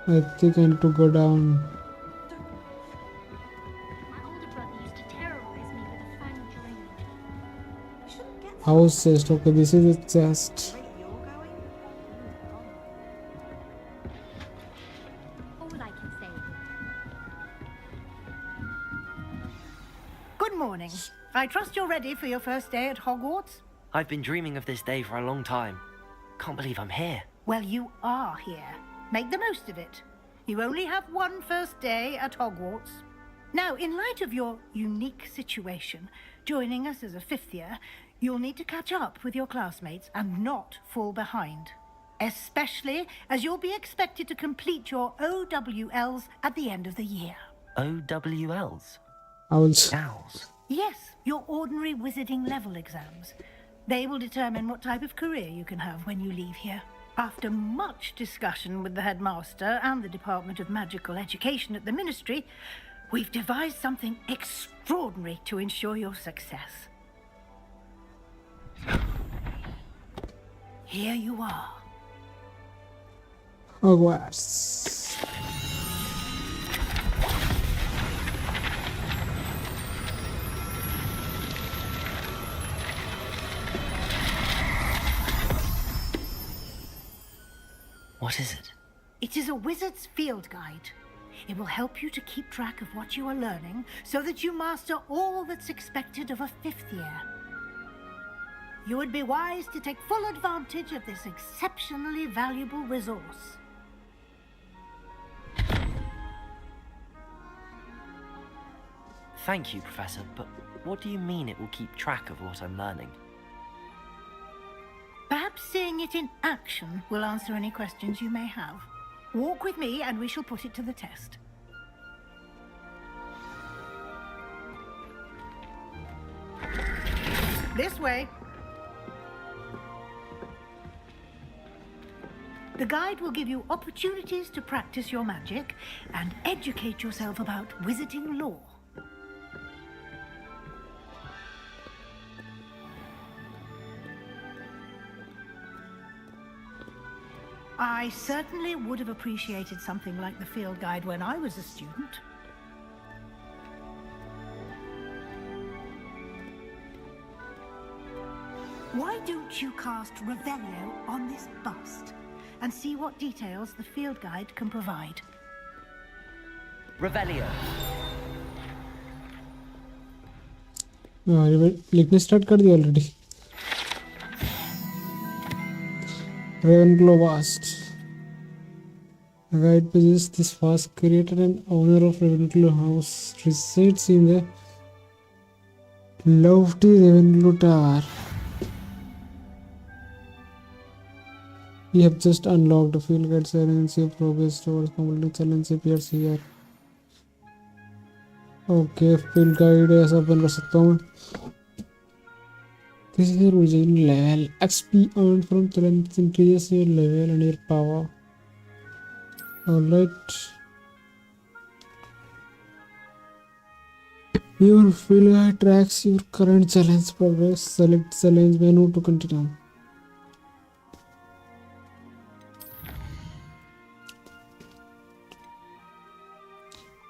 I think I need to go down. House chest. Okay, this is the chest. Good morning. I trust you're ready for your first day at Hogwarts? I've been dreaming of this day for a long time. Can't believe I'm here. Well, you are here. Make the most of it. You only have one first day at Hogwarts. Now, in light of your unique situation, joining us as a 5th year, you'll need to catch up with your classmates and not fall behind. Especially as you'll be expected to complete your OWLs at the end of the year. OWLs? Owls. Yes, your ordinary wizarding level exams. They will determine what type of career you can have when you leave here. After much discussion with the headmaster and the Department of Magical Education at the Ministry, we've devised something extraordinary to ensure your success. Here you are. Hogwarts. What is it? It is a wizard's field guide. It will help you to keep track of what you are learning so that you master all that's expected of a 5th year. You would be wise to take full advantage of this exceptionally valuable resource. Thank you, Professor, but what do you mean it will keep track of what I'm learning? Perhaps seeing it in action will answer any questions you may have. Walk with me and we shall put it to the test. This way. The guide will give you opportunities to practice your magic and educate yourself about wizarding lore. I certainly would have appreciated something like the field guide when I was a student. Why don't you cast Revelio on this bust and see what details the field guide can provide? Revelio. लिखने start कर दिया already. Ravenclaw Vast. The guide pages this fast creator and owner of Ravenclaw House resides in the lofty Ravenclaw Tower. We have just unlocked a field guide silence. Your progress towards completing challenge appears here. Okay, field guide ऐसा open कर सकता हूँ. This is your original level. XP earned from challenge increases your level and your power. Alright. Your field guide tracks your current challenge progress. Select challenge menu to continue.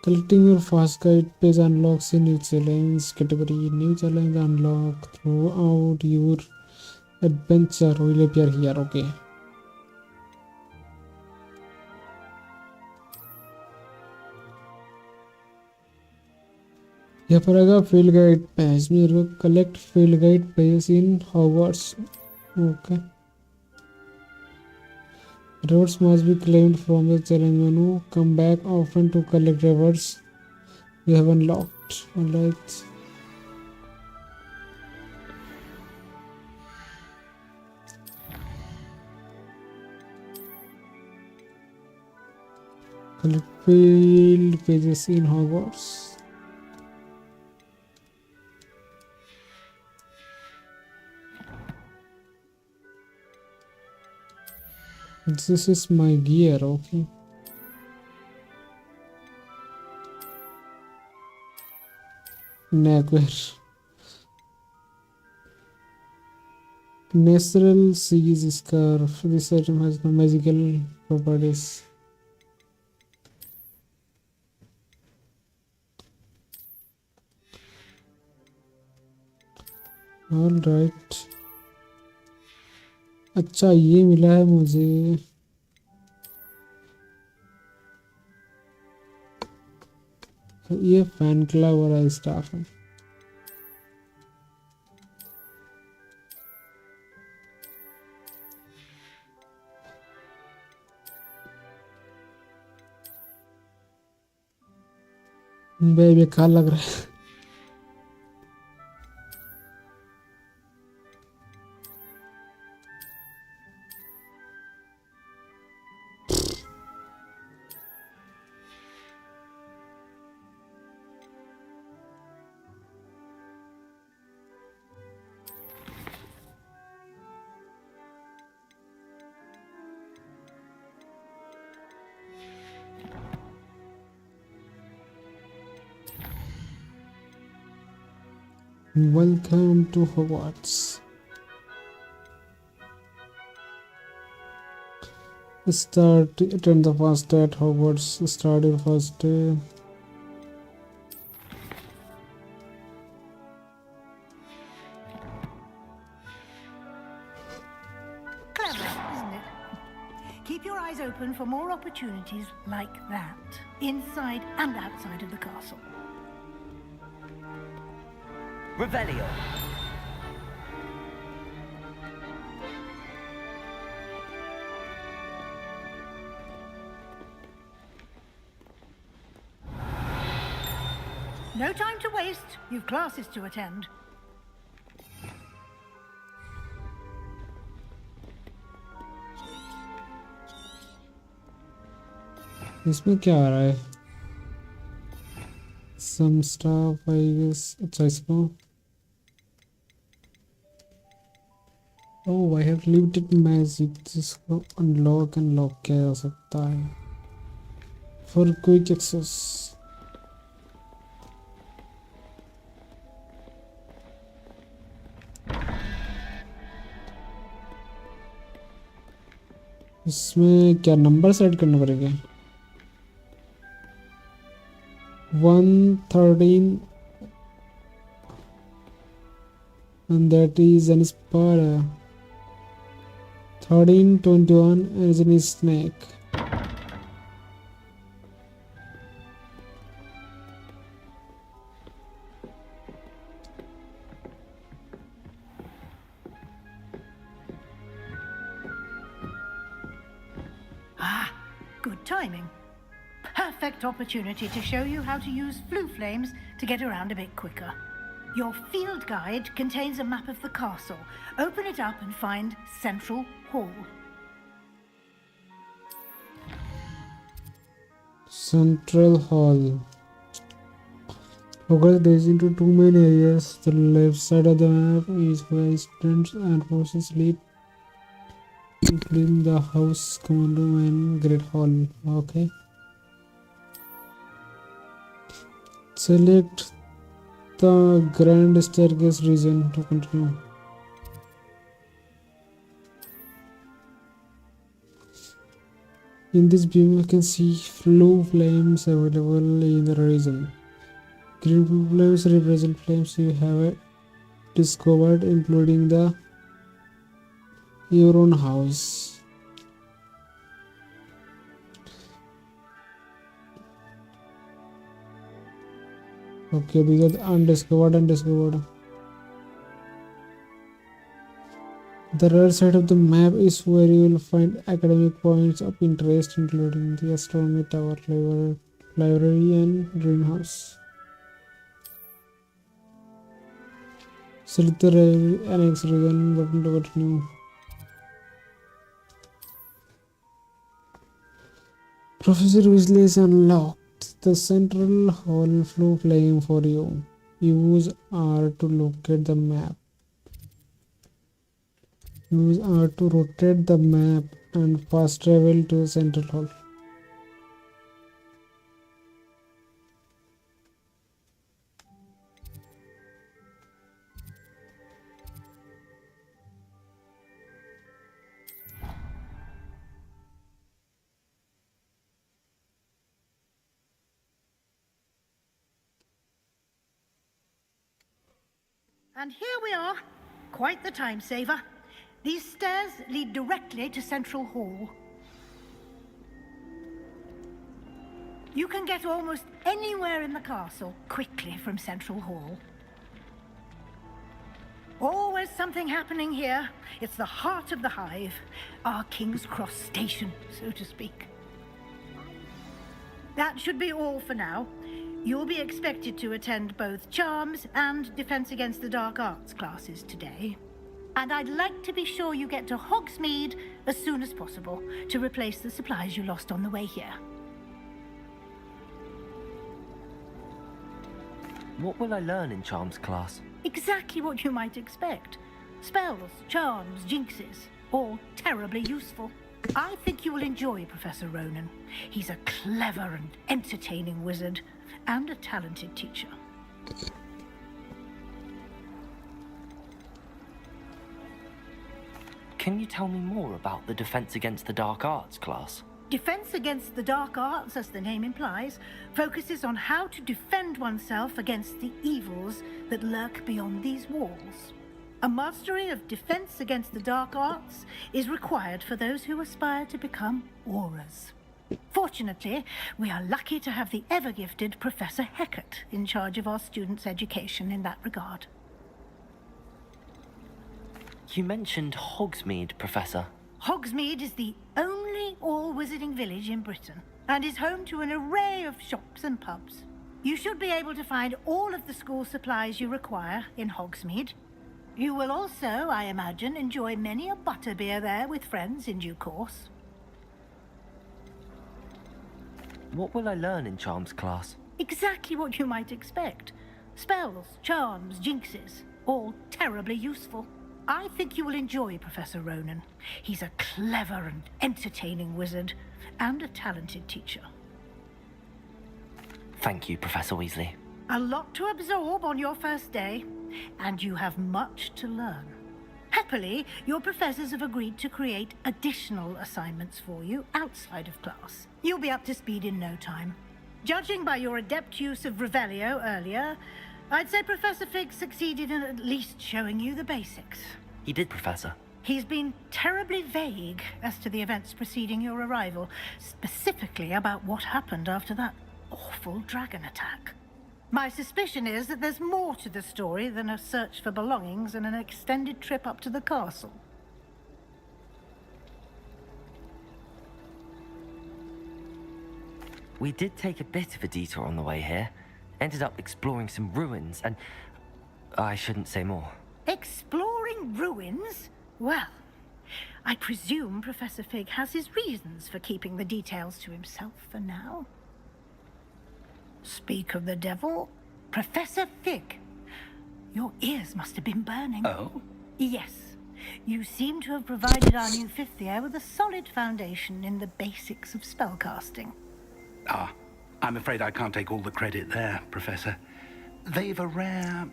Collecting your fast guide page unlocks a new challenge category. New challenge unlocked throughout your adventure will appear here. Okay. यहाँ पर आएगा field guide page. मेरे को collect field guide page in Hogwarts. Okay. Rewards must be claimed from the challenge menu. Come back often to collect rewards you have unlocked. Alright. Collect field pages in Hogwarts. This is my gear, okay. Neckwear. Natural Seas Scarf. This item has no magical properties. Alright. अच्छा ये मिला है मुझे. ये fan club वाला staff है. बेकार लग रहा है. Welcome to Hogwarts. Attend the first day at Hogwarts. Start your first day. Clever, isn't it? Keep your eyes open for more opportunities like that, inside and outside of the castle. Revelio. No time to waste. You've classes to attend. इसमें क्या आ रहा है? Some stuff, I guess. अच्छा इसको. Oh, I have limited magic. जिसको unlock and lock किया जा सकता है. For quick access. इसमें क्या नंबर सेट करना पड़ेगा? 113 and that is an spider. 1321 is a snake. Good timing. Perfect opportunity to show you how to use flue flames to get around a bit quicker. Your field guide contains a map of the castle. Open it up and find Central Hall. Central Hall. Hogwarts divides into two main areas. The left side of the map is where students and forces live, including the house, common room, and great hall. Okay. Select the grand staircase region to continue. In this view, you can see flue flames available in the region. Green blue flames represent flames you have discovered, including your own house. Okay, these are the undiscovered. The right side of the map is where you will find academic points of interest, including the astronomy tower, library, and greenhouse. Select the annex region button to continue. Professor Weasley is unlocked. The Central Hall flue flame for you. Use R to locate the map. Use R to rotate the map and fast travel to Central Hall. And here we are. Quite the time saver. These stairs lead directly to Central Hall. You can get almost anywhere in the castle quickly from Central Hall. Always something happening here. It's the heart of the hive, our King's Cross station, so to speak. That should be all for now. You'll be expected to attend both Charms and Defense Against the Dark Arts classes today. And I'd like to be sure you get to Hogsmeade as soon as possible to replace the supplies you lost on the way here. What will I learn in Charms class? Exactly what you might expect. Spells, charms, jinxes, all terribly useful. I think you will enjoy Professor Ronan. He's a clever and entertaining wizard, and a talented teacher. Can you tell me more about the Defense Against the Dark Arts class? Defense Against the Dark Arts, as the name implies, focuses on how to defend oneself against the evils that lurk beyond these walls. A mastery of Defense Against the Dark Arts is required for those who aspire to become auras. Fortunately, we are lucky to have the ever-gifted Professor Heckert in charge of our students' education in that regard. You mentioned Hogsmeade, Professor. Hogsmeade is the only all-wizarding village in Britain and is home to an array of shops and pubs. You should be able to find all of the school supplies you require in Hogsmeade. You will also, I imagine, enjoy many a butterbeer there with friends in due course. What will I learn in Charms class? Exactly what you might expect. Spells, charms, jinxes, all terribly useful. I think you will enjoy Professor Ronan. He's a clever and entertaining wizard, and a talented teacher. Thank you, Professor Weasley. A lot to absorb on your first day, and you have much to learn. Happily, your professors have agreed to create additional assignments for you outside of class. You'll be up to speed in no time. Judging by your adept use of Revelio earlier, I'd say Professor Fig succeeded in at least showing you the basics. He did, Professor. He's been terribly vague as to the events preceding your arrival, specifically about what happened after that awful dragon attack. My suspicion is that there's more to the story than a search for belongings and an extended trip up to the castle. We did take a bit of a detour on the way here. Ended up exploring some ruins and... I shouldn't say more. Exploring ruins? Well, I presume Professor Fig has his reasons for keeping the details to himself for now. Speak of the devil, Professor Fig. Your ears must have been burning. Oh? Yes. You seem to have provided our new fifth year with a solid foundation in the basics of spellcasting. Ah, I'm afraid I can't take all the credit there, Professor. They've a rare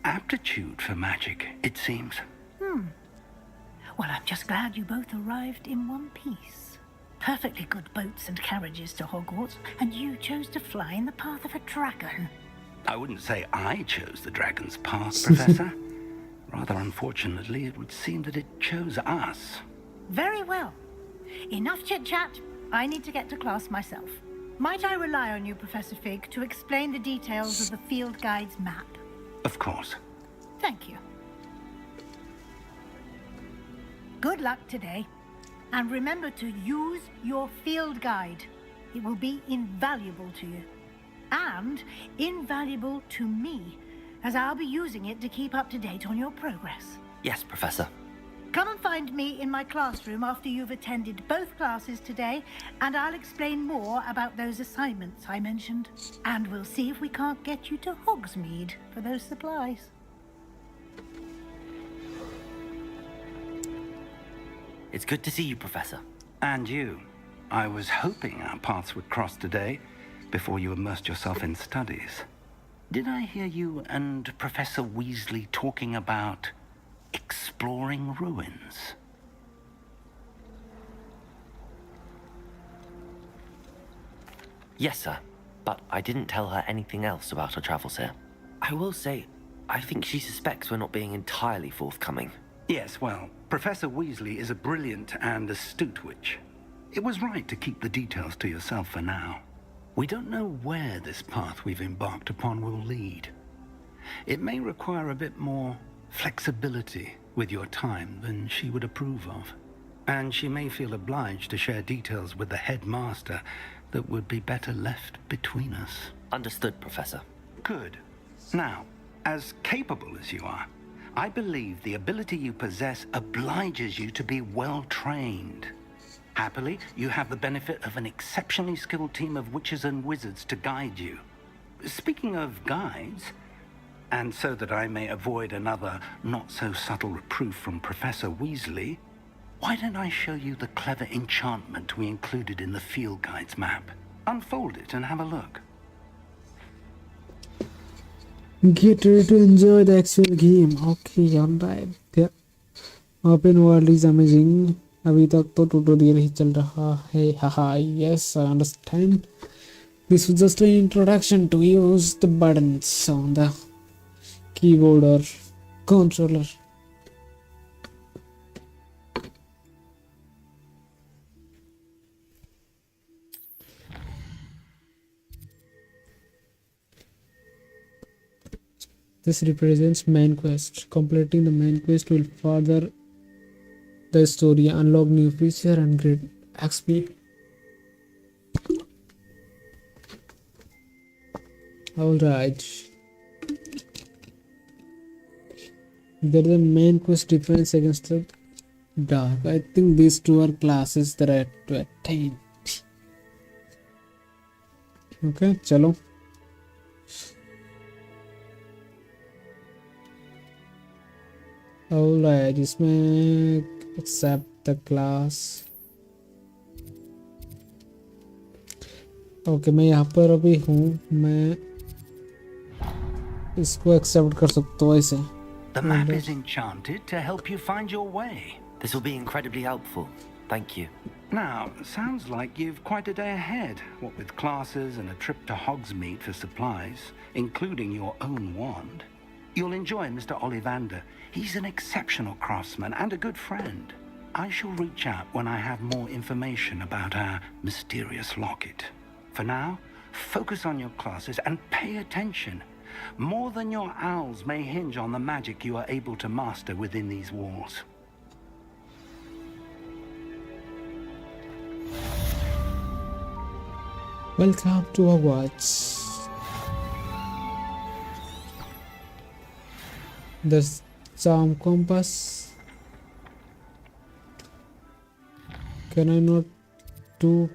aptitude for magic, it seems. Well, I'm just glad you both arrived in one piece. Perfectly good boats and carriages to Hogwarts, and you chose to fly in the path of a dragon. I wouldn't say I chose the dragon's path, Professor. Rather unfortunately, it would seem that it chose us. Very well. Enough chit-chat. I need to get to class myself. Might I rely on you, Professor Fig, to explain the details of the field guide's map? Of course. Thank you. Good luck today. And remember to use your field guide. It will be invaluable to you. And invaluable to me, as I'll be using it to keep up to date on your progress. Yes, Professor. Come and find me in my classroom after you've attended both classes today, and I'll explain more about those assignments I mentioned. And we'll see if we can't get you to Hogsmeade for those supplies. It's good to see you, Professor. And you. I was hoping our paths would cross today, before you immersed yourself in studies. Did I hear you and Professor Weasley talking about exploring ruins? Yes, sir. But I didn't tell her anything else about her travels here. I will say, I think she suspects we're not being entirely forthcoming. Yes, well, Professor Weasley is a brilliant and astute witch. It was right to keep the details to yourself for now. We don't know where this path we've embarked upon will lead. It may require a bit more flexibility with your time than she would approve of. And she may feel obliged to share details with the headmaster that would be better left between us. Understood, Professor. Good. Now, as capable as you are, I believe the ability you possess obliges you to be well trained. Happily, you have the benefit of an exceptionally skilled team of witches and wizards to guide you. Speaking of guides, and so that I may avoid another not-so-subtle reproof from Professor Weasley, why don't I show you the clever enchantment we included in the field guide's map? Unfold it and have a look. Get ready to enjoy the actual game. Okay, alright. Open world is amazing. अभी तक तो tutorial ही चल रहा है। Haha yes I understand. This was just an introduction to use the buttons on the keyboard or controller. This represents main quest. Completing the main quest will further the story, unlock new feature and get XP. Alright. There is a main quest defense against the dark. I think these two are classes that I have to attain. Okay, चलो. Alright, इसमें accept the class. Okay मैं यहाँ पर अभी हूँ, मैं इसको accept कर सकता हूँ ऐसे। The map is enchanted to help you find your way. This will be incredibly helpful. Thank you. Now, sounds like you've quite a day ahead, what with classes and a trip to Hogsmeade for supplies, including your own wand. You'll enjoy Mr. Ollivander. He's an exceptional craftsman and a good friend. I shall reach out when I have more information about our mysterious locket. For now, focus on your classes and pay attention. More than your owls may hinge on the magic you are able to master within these walls. Welcome to Hogwarts. The charm compass. Can I not do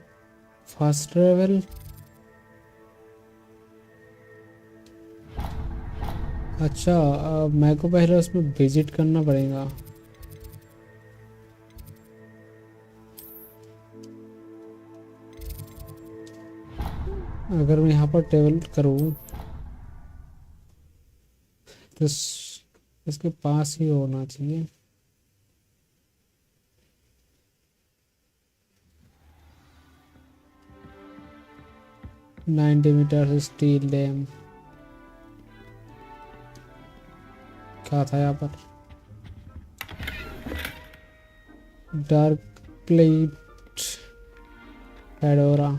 fast travel? अच्छा मेरे को पहले उसमें visit करना पड़ेगा। अगर मैं यहाँ पर ट्रेवल करूँ तो इसके पास ही होना चाहिए। नाइन्टी मीटर स्टील डैम क्या था यहाँ पर? Dark plate fedora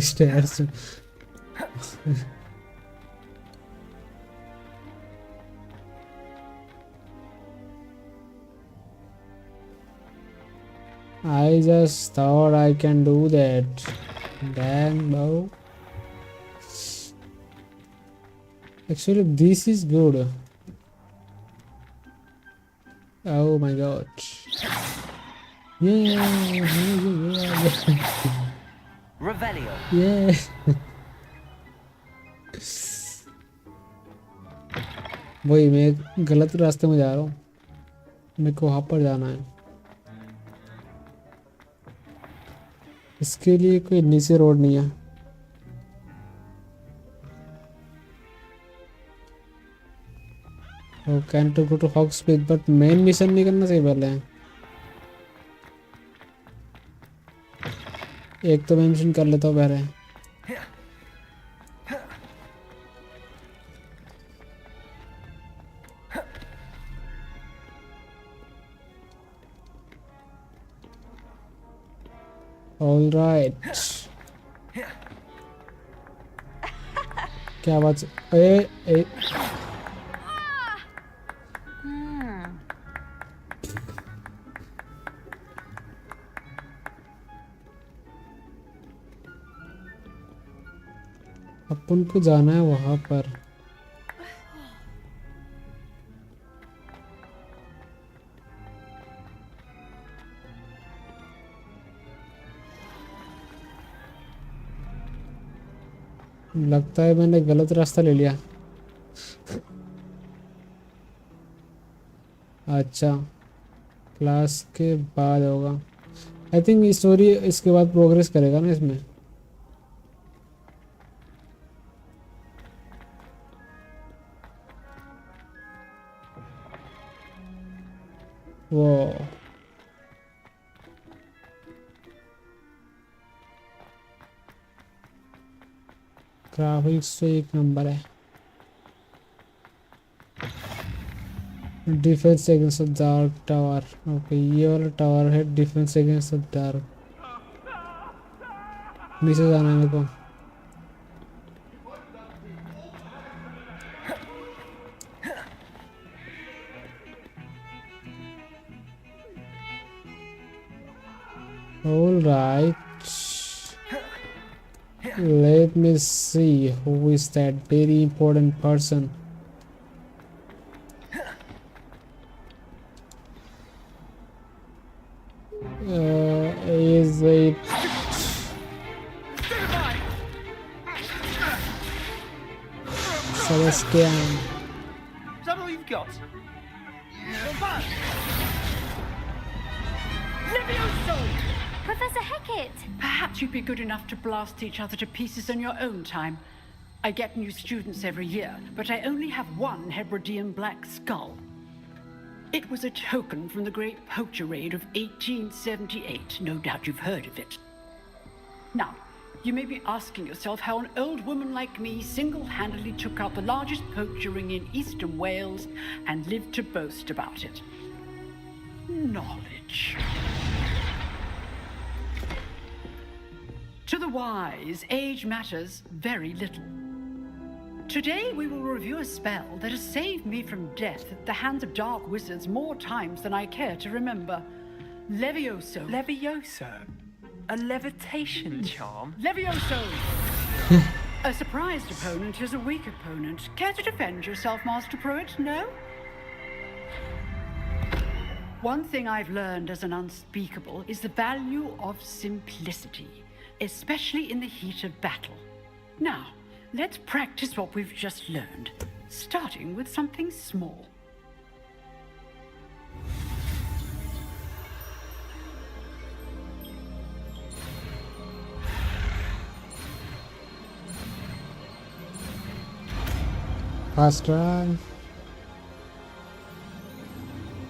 stairs. I just thought I can do that. Dang, bro. Actually, this is good. Oh my god. Yeah. Revelio. Yeah. वही मैं गलत रास्ते में जा रहा हूँ, मेरे को वहाँ पर जाना है। इसके लिए कोई नीचे रोड नहीं है। Can to go to Hogsmeade but main mission नहीं करना चाहिए पहले। एक तो मैं मिशन कर लेता हूँ पहले। All right. क्या बात? ए अपन को जाना है वहां पर। लगता है मैंने गलत रास्ता ले लिया। अच्छा क्लास के बाद होगा। आई थिंक स्टोरी इसके बाद प्रोग्रेस करेगा ना इसमें। वो ग्राफिक्स तो एक नंबर है। Defence against dark tower. Okay, ये वाला टावर है डिफेंस अगेंस्ट डार्क। नीचे जाना है मेरे को। All right. Let me see who is that very important person. Is it Sebastian? Is that all you've got? Professor Hecat! Perhaps you'd be good enough to blast each other to pieces in your own time. I get new students every year, but I only have one Hebridean black skull. It was a token from the Great Poacher Raid of 1878. No doubt you've heard of it. Now, you may be asking yourself how an old woman like me single-handedly took out the largest poacher ring in eastern Wales and lived to boast about it. Knowledge. To the wise, age matters very little. Today we will review a spell that has saved me from death at the hands of dark wizards more times than I care to remember. Levioso. Levioso? A levitation charm? Levioso! A surprised opponent is a weak opponent. Care to defend yourself, Master Pruitt? No? One thing I've learned as an unspeakable is the value of simplicity, especially in the heat of battle. Now, let's practice what we've just learned, starting with something small. Fast try.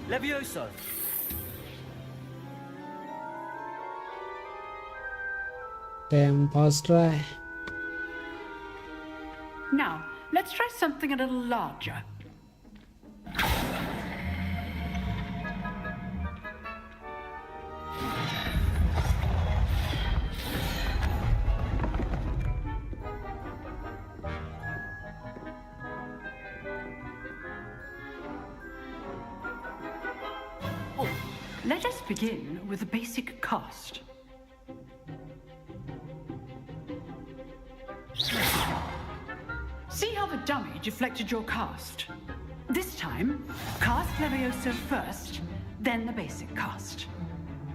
Levioso. Damn, fast try. Now, let's try something a little larger. Let us begin with a basic cast. See how the dummy deflected your cast? This time, cast Levioso first, then the basic cast.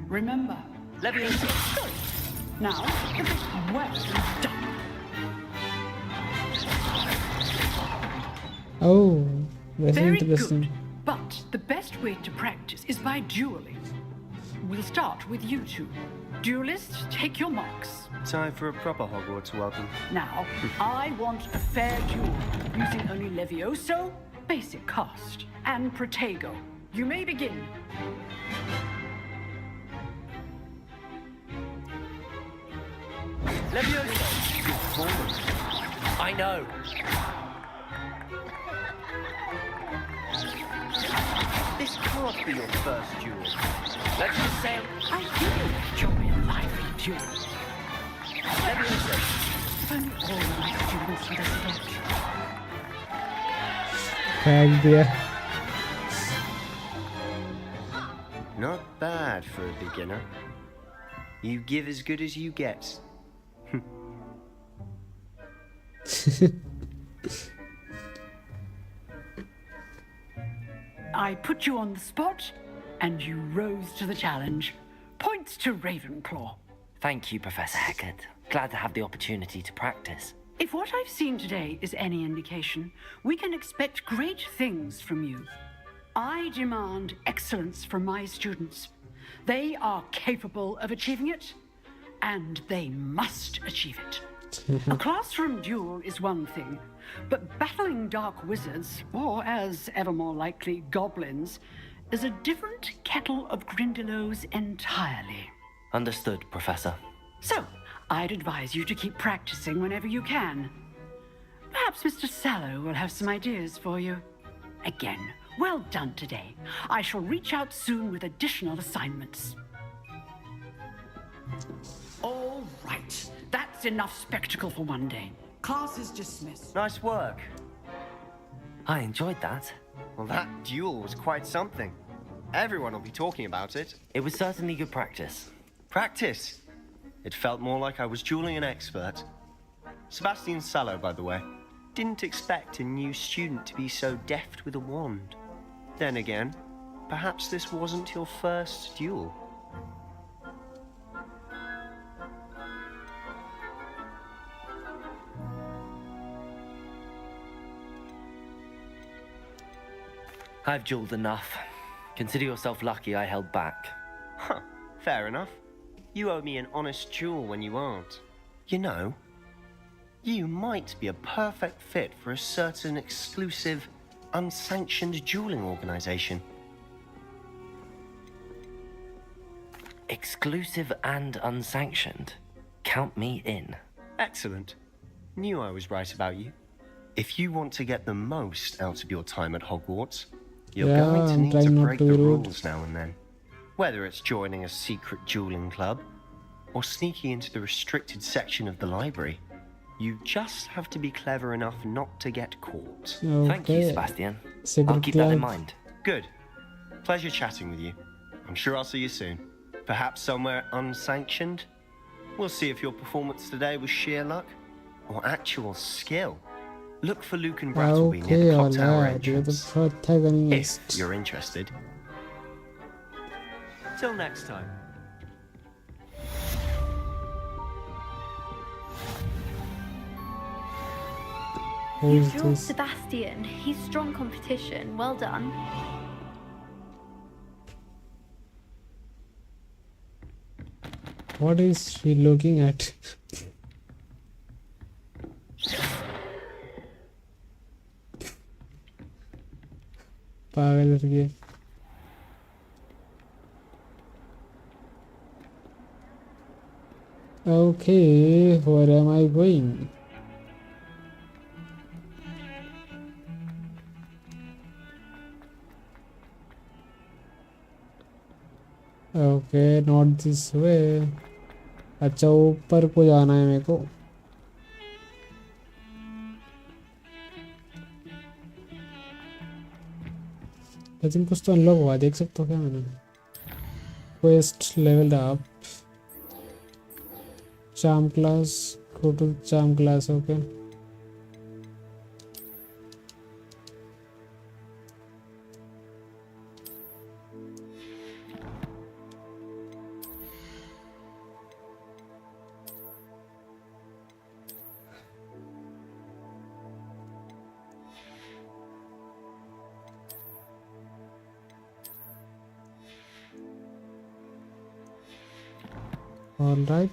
Remember, Levioso. Good. Now, the bit well done. Oh, that's Very interesting. good. But the best way to practice is by dueling. We'll start with you two. Duelists, take your marks. Time for a proper Hogwarts welcome. Now, I want a fair duel, using only Levioso, basic cast, and Protego. You may begin. Levioso. I know. This can't be your first duel. Let's just say I do enjoy a lively duel. Levioso. If only all my students would accept. Tag there. Not bad for a beginner. You give as good as you get. I put you on the spot, and you rose to the challenge. Points to Ravenclaw. Thank you, Professor Hecat. Glad to have the opportunity to practice. If what I've seen today is any indication, we can expect great things from you. I demand excellence from my students. They are capable of achieving it, and they must achieve it. A classroom duel is one thing, but battling dark wizards, or as ever more likely, goblins, is a different kettle of Grindylows entirely. Understood, Professor. So, I'd advise you to keep practicing whenever you can. Perhaps Mr. Sallow will have some ideas for you. Again, well done today. I shall reach out soon with additional assignments. All right. That's enough spectacle for one day. Class is dismissed. Nice work. I enjoyed that. Well, that duel was quite something. Everyone will be talking about it. It was certainly good practice. Practice? It felt more like I was dueling an expert. Sebastian Sallow, by the way. Didn't expect a new student to be so deft with a wand. Then again, perhaps this wasn't your first duel. I've dueled enough. Consider yourself lucky I held back. Huh, fair enough. You owe me an honest duel when you aren't. You know, you might be a perfect fit for a certain exclusive, unsanctioned dueling organization. Exclusive and unsanctioned? Count me in. Excellent. Knew I was right about you. If you want to get the most out of your time at Hogwarts, you're going to need to break the rules now and then. Whether it's joining a secret dueling club, or sneaking into the restricted section of the library, you just have to be clever enough not to get caught. Okay. Thank you, Sebastian. Secret I'll keep that in club. mind. Good. Pleasure chatting with you. I'm sure I'll see you soon. Perhaps somewhere unsanctioned? We'll see if your performance today was sheer luck or actual skill. Look for Luke and Brattleby near the clock tower entrance. If you're interested. Till next time. You've drawn Sebastian. He's strong competition. Well done. What is she looking at? पागल लड़की है। Okay, where am I going? Okay, not this way. अच्छा ऊपर को जाना है मेरे को। लेकिन कुछ तो अनलॉक हुआ, देख सकते हो क्या मैंने? Quest leveled up. Charm class, go to charm class, okay. All right.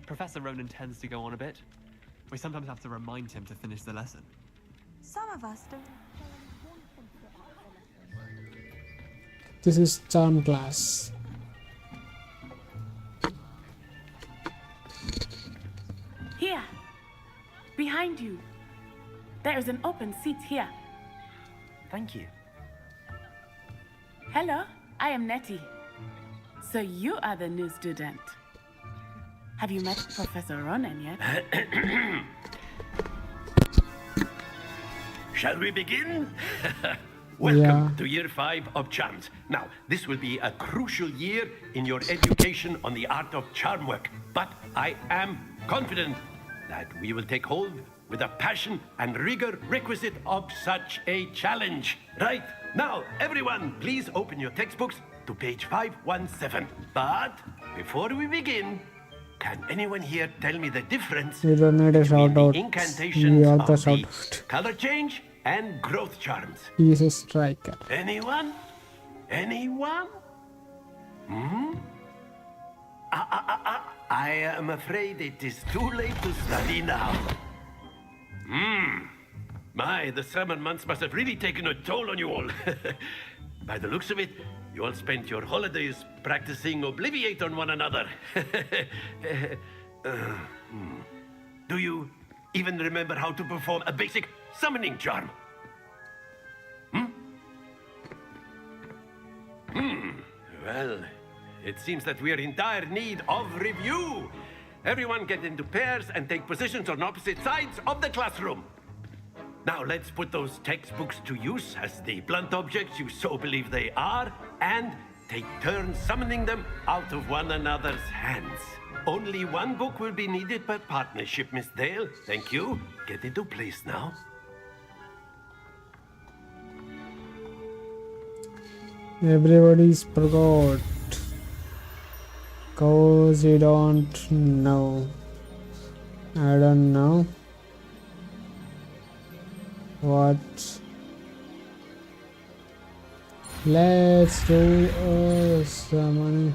Professor Ronan tends to go on a bit. We sometimes have to remind him to finish the lesson. Some of us don't. This is charm class. Here, behind you. There is an open seat here. Thank you. Hello, I am Nettie. So you are the new student. Have you met Professor Ronan yet? Shall we begin? Welcome to year 5 of charms. Now, this will be a crucial year in your education on the art of charm work, but I am confident that we will take hold with the passion and rigor requisite of such a challenge. Right, now, everyone, please open your textbooks to page 517. But before we begin, can anyone here tell me the difference We don't need a between shout the out. incantations We are of the the shout out. color change and growth charms? He is a striker. Anyone? Anyone? Hmm? I am afraid it is too late to study now. My, the summer months must have really taken a toll on you all. By the looks of it, you all spent your holidays practicing Obliviate on one another. Do you even remember how to perform a basic summoning charm? Well, it seems that we are in dire need of review. Everyone get into pairs and take positions on opposite sides of the classroom. Now let's put those textbooks to use as the blunt objects you so believe they are, and take turns summoning them out of one another's hands. Only one book will be needed per partnership, Miss Dale. Thank you. Get into place now. Everybody's forgot. Cause you don't know. I don't know. What? Let's do summon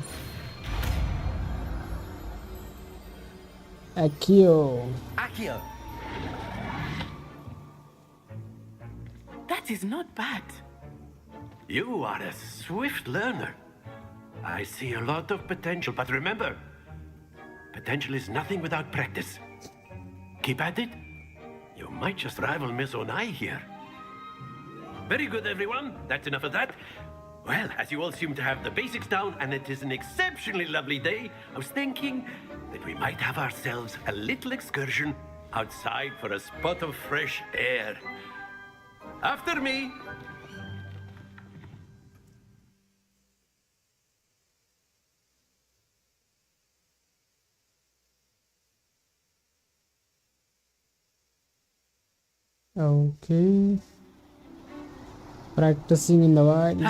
Accio. Accio! That is not bad. You are a swift learner. I see a lot of potential, but remember, potential is nothing without practice. Keep at it. You might just rival Miss Onai here. Very good, everyone. That's enough of that. Well, as you all seem to have the basics down, and it is an exceptionally lovely day, I was thinking that we might have ourselves a little excursion outside for a spot of fresh air. After me. Okay. Practicing in the wild.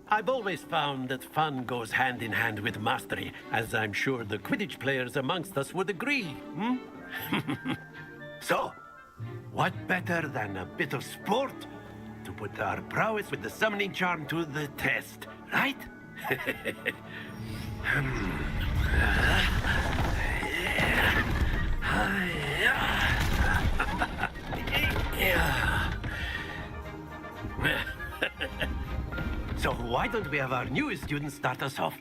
I've always found that fun goes hand in hand with mastery, as I'm sure the Quidditch players amongst us would agree. So, what better than a bit of sport to put our prowess with the summoning charm to the test, right? So why don't we have our newest student start us off?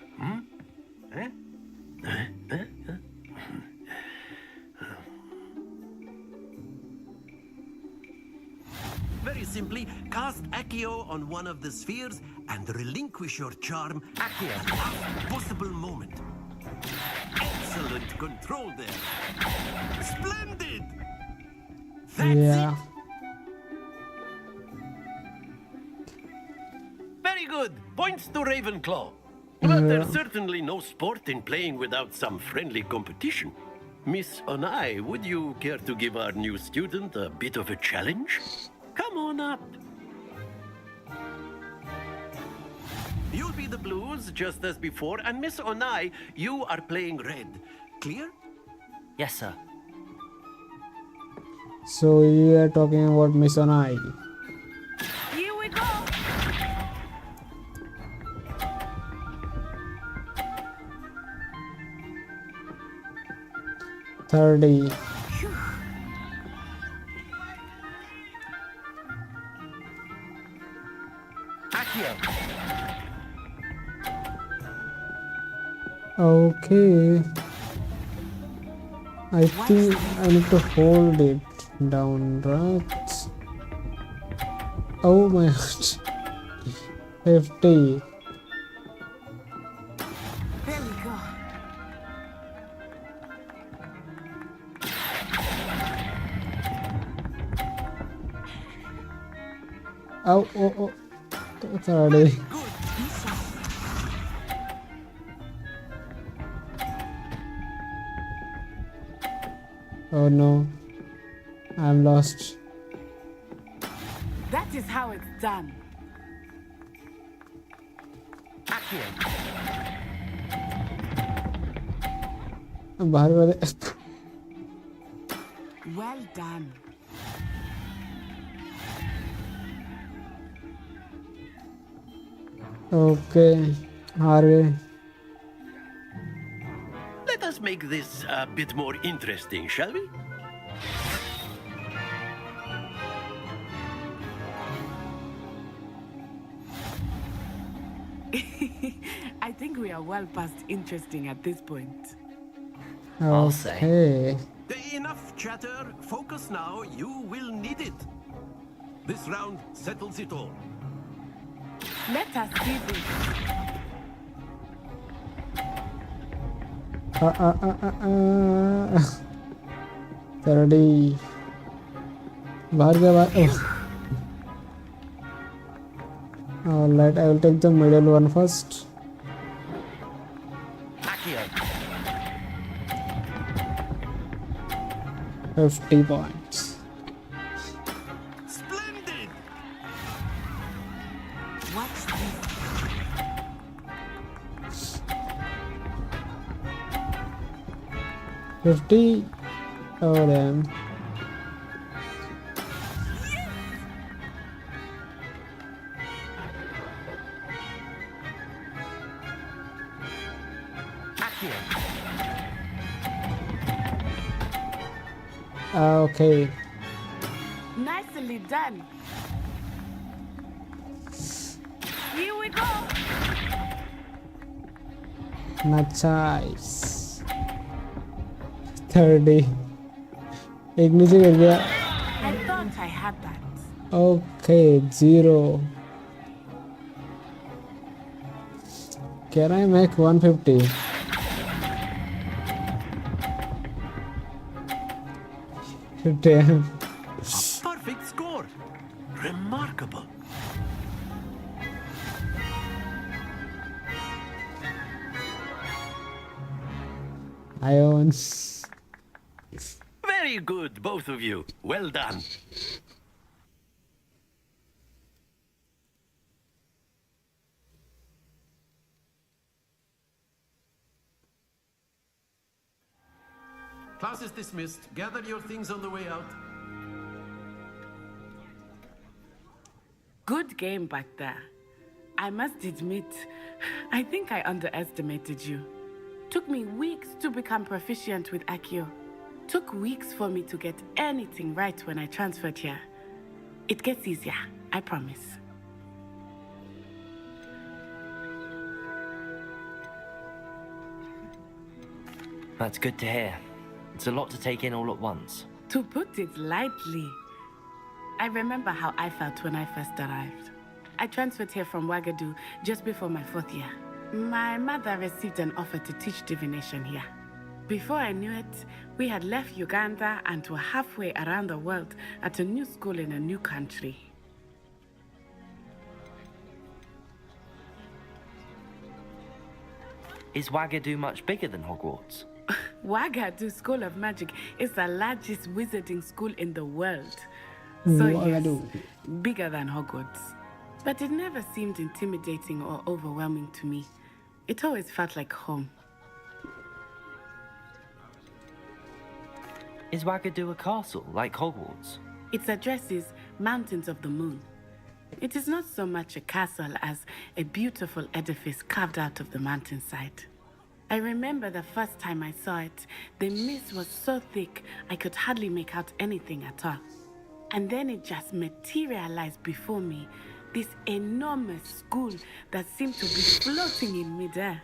Very simply, cast Accio on one of the spheres and relinquish your charm at the last possible moment. Excellent control there. Splendid! Yeah. Very good. Points to Ravenclaw. But there's certainly no sport in playing without some friendly competition. Miss Onai, would you care to give our new student a bit of a challenge? Come on up. You'll be the blues just as before, and Miss Onai, you are playing red. Clear? Yes, sir. So you are talking about Miss Onai. Here we go. $30. Okay. I think I need to hold it down, right? Oh my god. 50. There we go. Oh. 30. Oh no. I'm lost. That is how it's done. बाहर वाले Well done. Okay. Are Let us make this a bit more interesting, shall we? I think we are well past interesting at this point. okay. Enough chatter. Focus now. You will need it. This round settles it all. Let us see this. 30. Alright, I will take the middle one first. 50 points. Splendid. What's this? 50. Oh damn. Okay. Nicely done. Here we go. Nice. 30. एक नीचे गिर गया. I thought I had that. Okay, 0. Can I make 150? Damn. Perfect score. Remarkable. Ions. Very good, both of you. Well done. Class is dismissed. Gather your things on the way out. Good game back there. I must admit, I think I underestimated you. Took me weeks to become proficient with Accio. Took weeks for me to get anything right when I transferred here. It gets easier, I promise. That's good to hear. It's a lot to take in all at once. To put it lightly, I remember how I felt when I first arrived. I transferred here from Ouagadougou just before my 4th year. My mother received an offer to teach divination here. Before I knew it, we had left Uganda and were halfway around the world at a new school in a new country. Is Ouagadougou much bigger than Hogwarts? Ouagadougou School of Magic is the largest wizarding school in the world. So yes, bigger than Hogwarts. But it never seemed intimidating or overwhelming to me. It always felt like home. Is Ouagadougou a castle, like Hogwarts? Its address is Mountains of the Moon. It is not so much a castle as a beautiful edifice carved out of the mountainside. I remember the first time I saw it, the mist was so thick I could hardly make out anything at all. And then it just materialized before me, this enormous school that seemed to be floating in midair.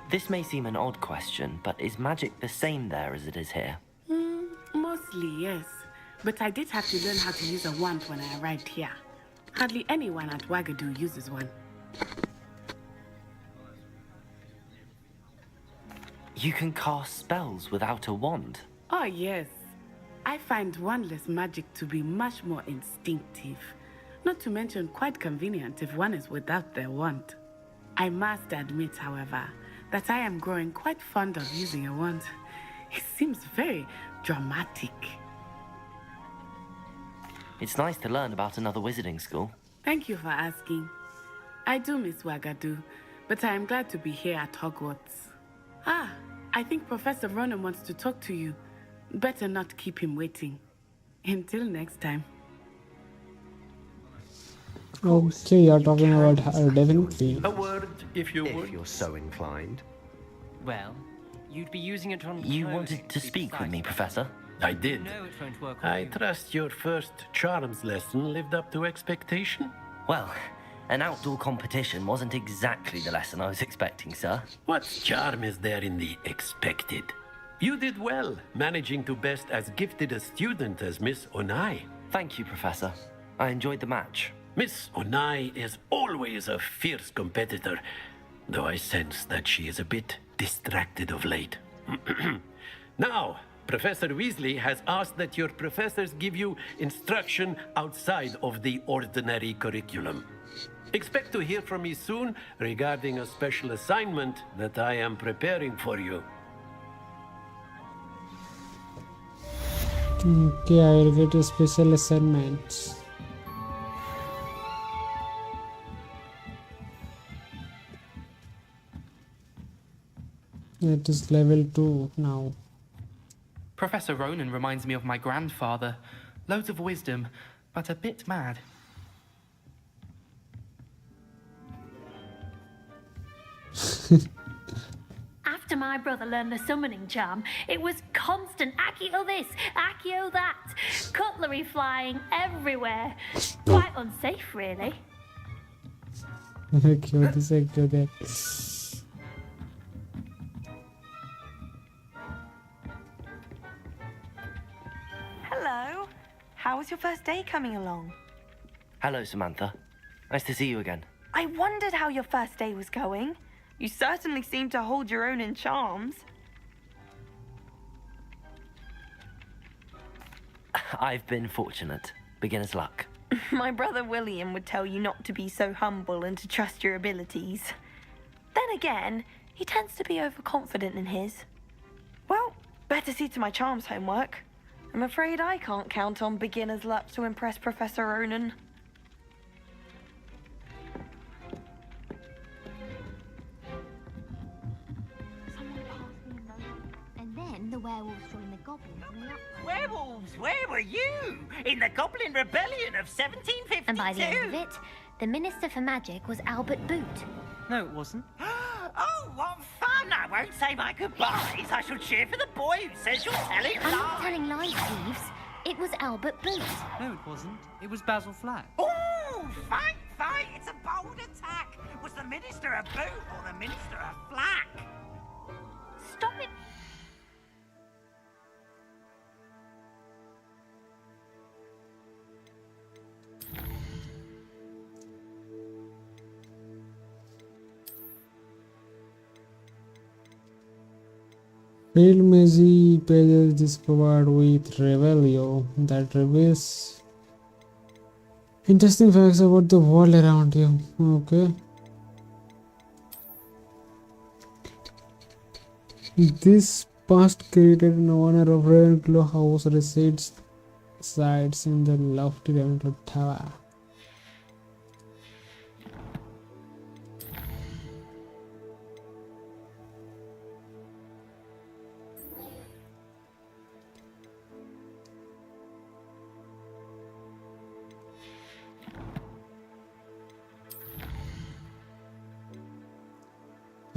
This may seem an odd question, but is magic the same there as it is here? Mostly, yes. But I did have to learn how to use a wand when I arrived here. Hardly anyone at Ouagadougou uses one. You can cast spells without a wand? Oh, yes. I find wandless magic to be much more instinctive. Not to mention quite convenient if one is without their wand. I must admit, however, that I am growing quite fond of using a wand. It seems very dramatic. It's nice to learn about another wizarding school. Thank you for asking. I do miss Ouagadougou, but I am glad to be here at Hogwarts. Ah, I think Professor Ronan wants to talk to you. Better not keep him waiting. Until next time. Okay, you're talking about her, definitely. A word, if you would. If you're so inclined. Well, you'd be using it on You clothing, wanted to be speak with precise. me, Professor? I did. No, it won't work on I you. trust your first charms lesson lived up to expectation? Well, an outdoor competition wasn't exactly the lesson I was expecting, sir. What charm is there in the expected? You did well, managing to best as gifted a student as Miss Onai. Thank you, Professor. I enjoyed the match. Miss Onai is always a fierce competitor, though I sense that she is a bit distracted of late. Now, Professor Weasley has asked that your professors give you instruction outside of the ordinary curriculum. Expect to hear from me soon regarding a special assignment that I am preparing for you. Okay, I'll get a special assignment. It is level 2 now. Professor Ronan reminds me of my grandfather. Loads of wisdom, but a bit mad. After my brother learned the summoning charm, it was constant Accio this, Accio that, cutlery flying everywhere. Quite unsafe, really. Okay, what is it? Okay. Hello. How was your first day coming along? Hello, Samantha. Nice to see you again. I wondered how your first day was going. You certainly seem to hold your own in charms. I've been fortunate. Beginner's luck. My brother William would tell you not to be so humble and to trust your abilities. Then again, he tends to be overconfident in his. Well, better see to my charms homework. I'm afraid I can't count on beginner's luck to impress Professor Ronan. And then the werewolves joined the goblins in the uprising. Werewolves, where were you? In the Goblin Rebellion of 1752? And by the end of it, the Minister for Magic was Albert Boot. No, it wasn't. Oh, what fun! I won't say my goodbyes. I shall cheer for the boy who says you're telling I'm lies. not telling lies, Thieves. It was Albert Boot. No, it wasn't. It was Basil Flack. Oh, fight, fight! It's a bold attack. Was the Minister a boot or the Minister a flack? Stop it! Field Mazy pages discovered with Revelio that reveals interesting facts about the world around you. Okay. This past created in honor of Ravenclaw House resides in the lofty Ravenclaw Tower.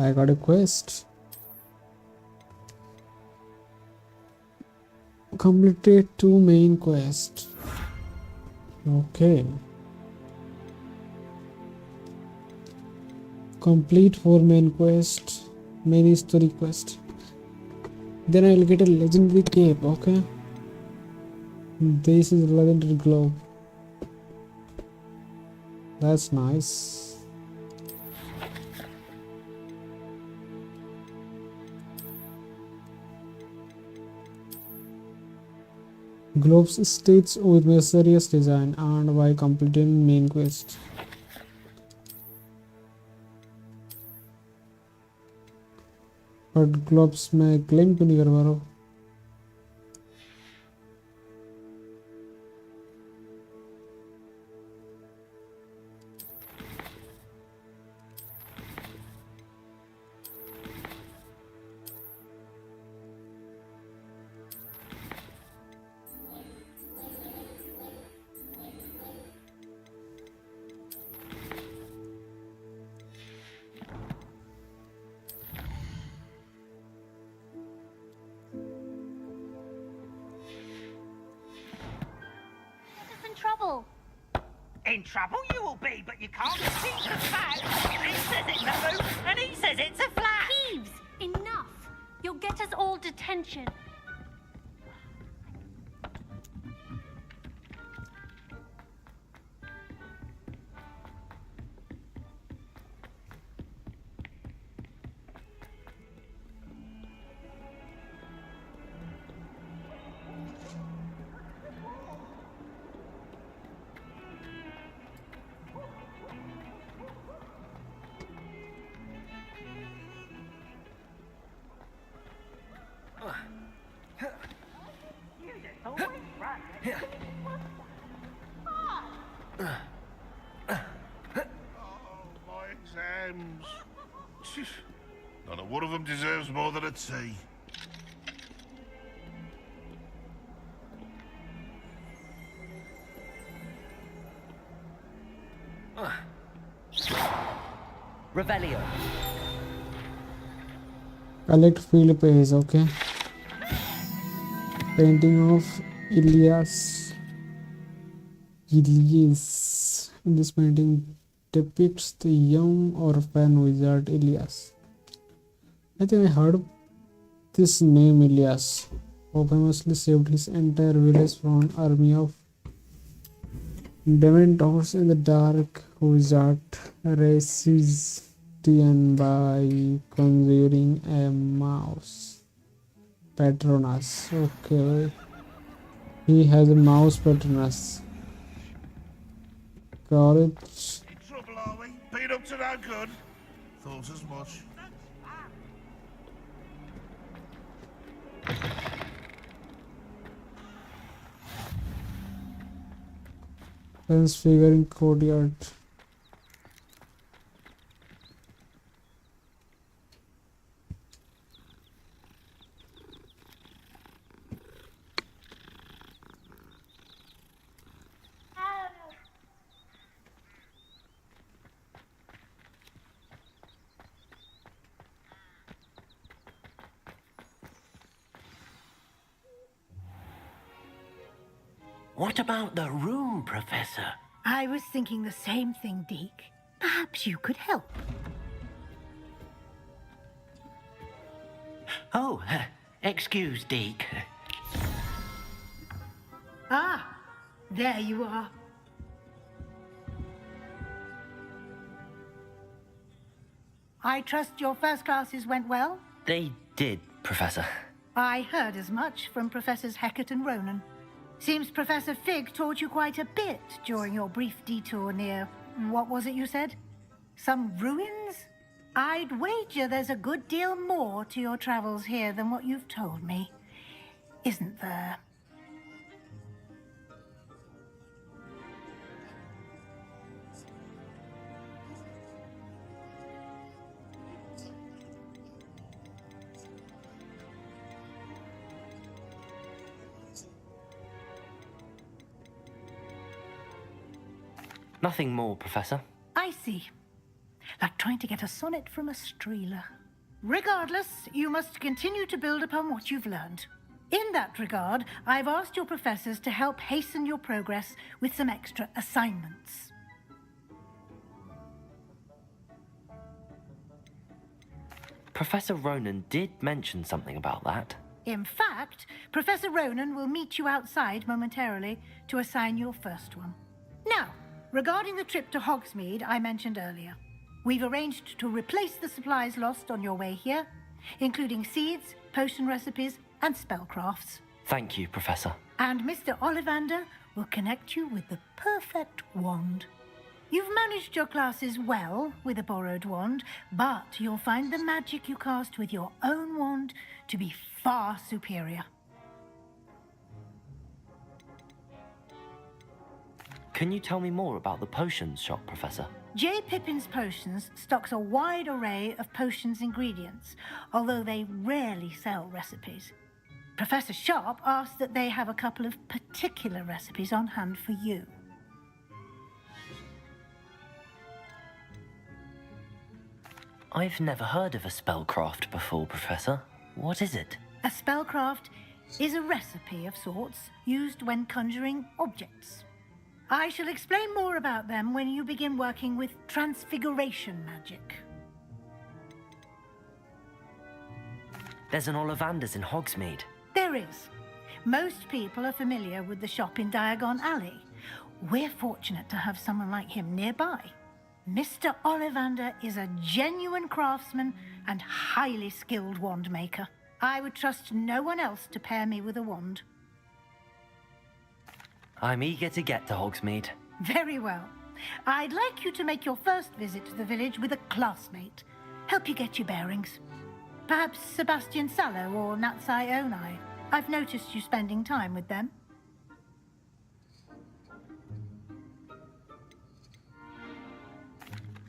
I got a quest. Completed 2 main quests. Okay. Complete 4 main quests. Main story quest. Then I will get a legendary cape. Okay. This is legendary globe. That's nice. Globes states with mysterious design and by completing main quest. But globes में claim क्यों नहीं करवा रहा हूँ? trouble. In trouble you will be, but you can't see the fact. He says it's a moon, and he says it's a flat. Peeves, enough. You'll get us all detention. My exams. Not one of them deserves more than a tea. Revelio. Collect field page, okay. Painting of Ilias. In this painting depicts the young orphan wizard Ilias. I think I heard this name Ilias, who famously saved his entire village from an army of Dementors in the dark wizard races by conjuring a mouse Patronus. Okay, he has a mouse Patronus. Got it. In trouble, are we? Been up to no good? Thought as much. Transfiguring courtyard. What about the room, Professor? I was thinking the same thing, Deke. Perhaps you could help. Oh, excuse, Deke. Ah, there you are. I trust your first classes went well? They did, Professor. I heard as much from Professors Hecat and Ronan. Seems Professor Fig taught you quite a bit during your brief detour near... what was it you said? Some ruins? I'd wager there's a good deal more to your travels here than what you've told me. Isn't there? Nothing more, Professor. I see. Like trying to get a sonnet from a streeler. Regardless, you must continue to build upon what you've learned. In that regard, I've asked your professors to help hasten your progress with some extra assignments. Professor Ronan did mention something about that. In fact, Professor Ronan will meet you outside momentarily to assign your first one. Now, regarding the trip to Hogsmeade I mentioned earlier, we've arranged to replace the supplies lost on your way here, including seeds, potion recipes, and spellcrafts. Thank you, Professor. And Mr. Ollivander will connect you with the perfect wand. You've managed your classes well with a borrowed wand, but you'll find the magic you cast with your own wand to be far superior. Can you tell me more about the potions shop, Professor? J. Pippin's Potions stocks a wide array of potions ingredients, although they rarely sell recipes. Professor Sharp asked that they have a couple of particular recipes on hand for you. I've never heard of a spellcraft before, Professor. What is it? A spellcraft is a recipe of sorts used when conjuring objects. I shall explain more about them when you begin working with transfiguration magic. There's an Ollivander's in Hogsmeade. There is. Most people are familiar with the shop in Diagon Alley. We're fortunate to have someone like him nearby. Mr. Ollivander is a genuine craftsman and highly skilled wand maker. I would trust no one else to pair me with a wand. I'm eager to get to Hogsmeade. Very well. I'd like you to make your first visit to the village with a classmate. Help you get your bearings. Perhaps Sebastian Sallow or Natsai Onai. I've noticed you spending time with them.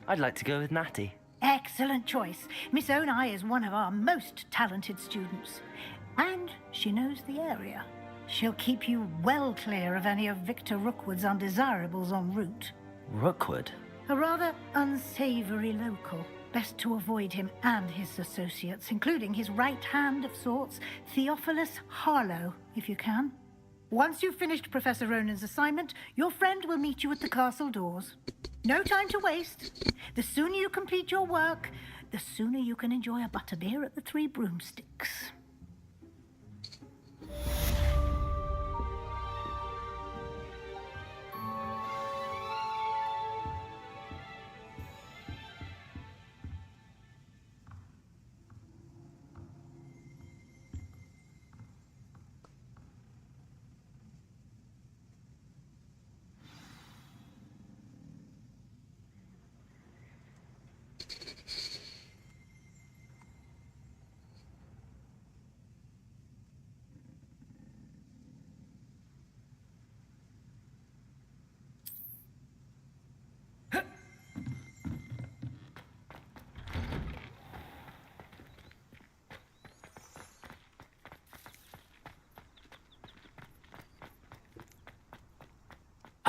I'd like to go with Natty. Excellent choice. Miss Onai is one of our most talented students. And she knows the area. She'll keep you well clear of any of Victor Rookwood's undesirables en route. Rookwood? A rather unsavory local. Best to avoid him and his associates, including his right hand of sorts, Theophilus Harlow, if you can. Once you've finished Professor Ronan's assignment, your friend will meet you at the castle doors. No time to waste. The sooner you complete your work, the sooner you can enjoy a butterbeer at the Three Broomsticks.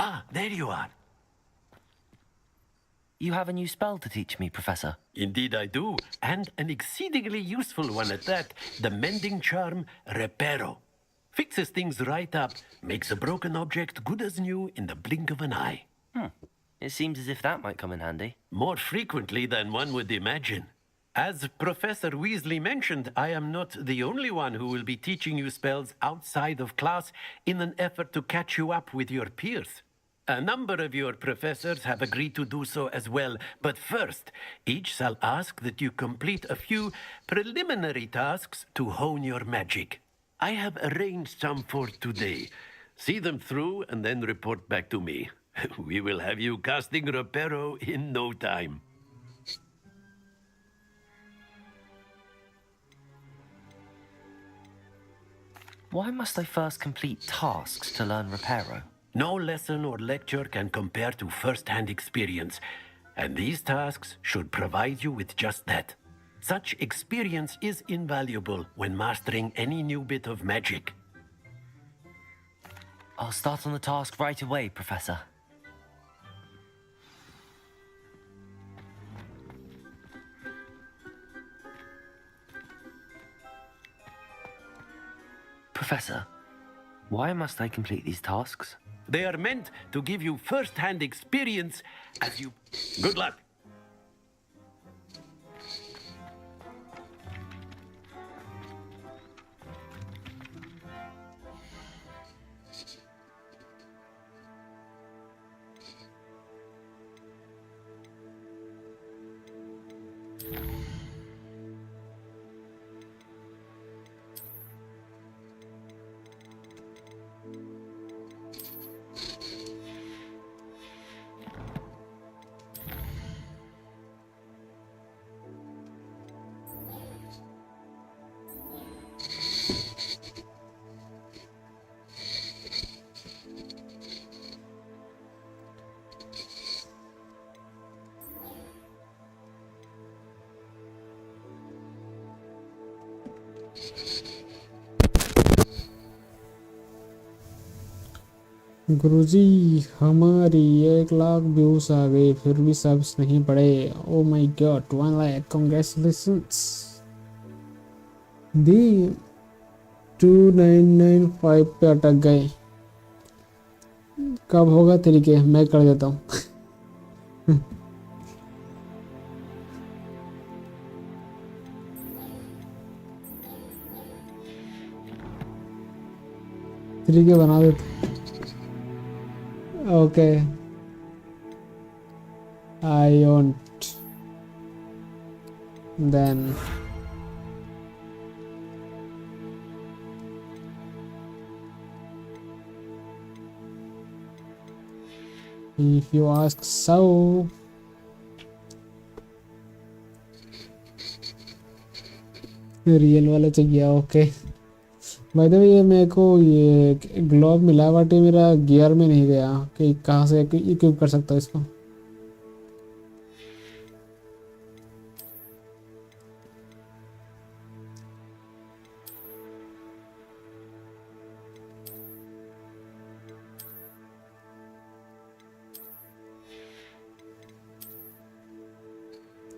Ah, there you are. You have a new spell to teach me, Professor. Indeed I do, and an exceedingly useful one at that. The mending charm, Reparo. Fixes things right up, makes a broken object good as new in the blink of an eye. It seems as if that might come in handy. More frequently than one would imagine. As Professor Weasley mentioned, I am not the only one who will be teaching you spells outside of class in an effort to catch you up with your peers. A number of your professors have agreed to do so as well, but first, each shall ask that you complete a few preliminary tasks to hone your magic. I have arranged some for today. See them through and then report back to me. We will have you casting Reparo in no time. Why must I first complete tasks to learn Reparo? No lesson or lecture can compare to first-hand experience, and these tasks should provide you with just that. Such experience is invaluable when mastering any new bit of magic. I'll start on the task right away, Professor. Professor, why must I complete these tasks? They are meant to give you first-hand experience as you... Good luck! गुरुजी हमारी 1 lakh views आ गए फिर भी subs नहीं पड़े. Oh my god 1 lakh congratulations. दी 2995 पे अटक गए. कब होगा तरीके मैं कर देता हूँ। तरीके बना देते। Okay I won't then if you ask so real वाला चाहिए। ओके भाई तो ये मेरे को ये ग्लोव मिला बट ये मेरा गियर में नहीं गया कि कहाँ से इक्विप कर सकता हूँ इसको।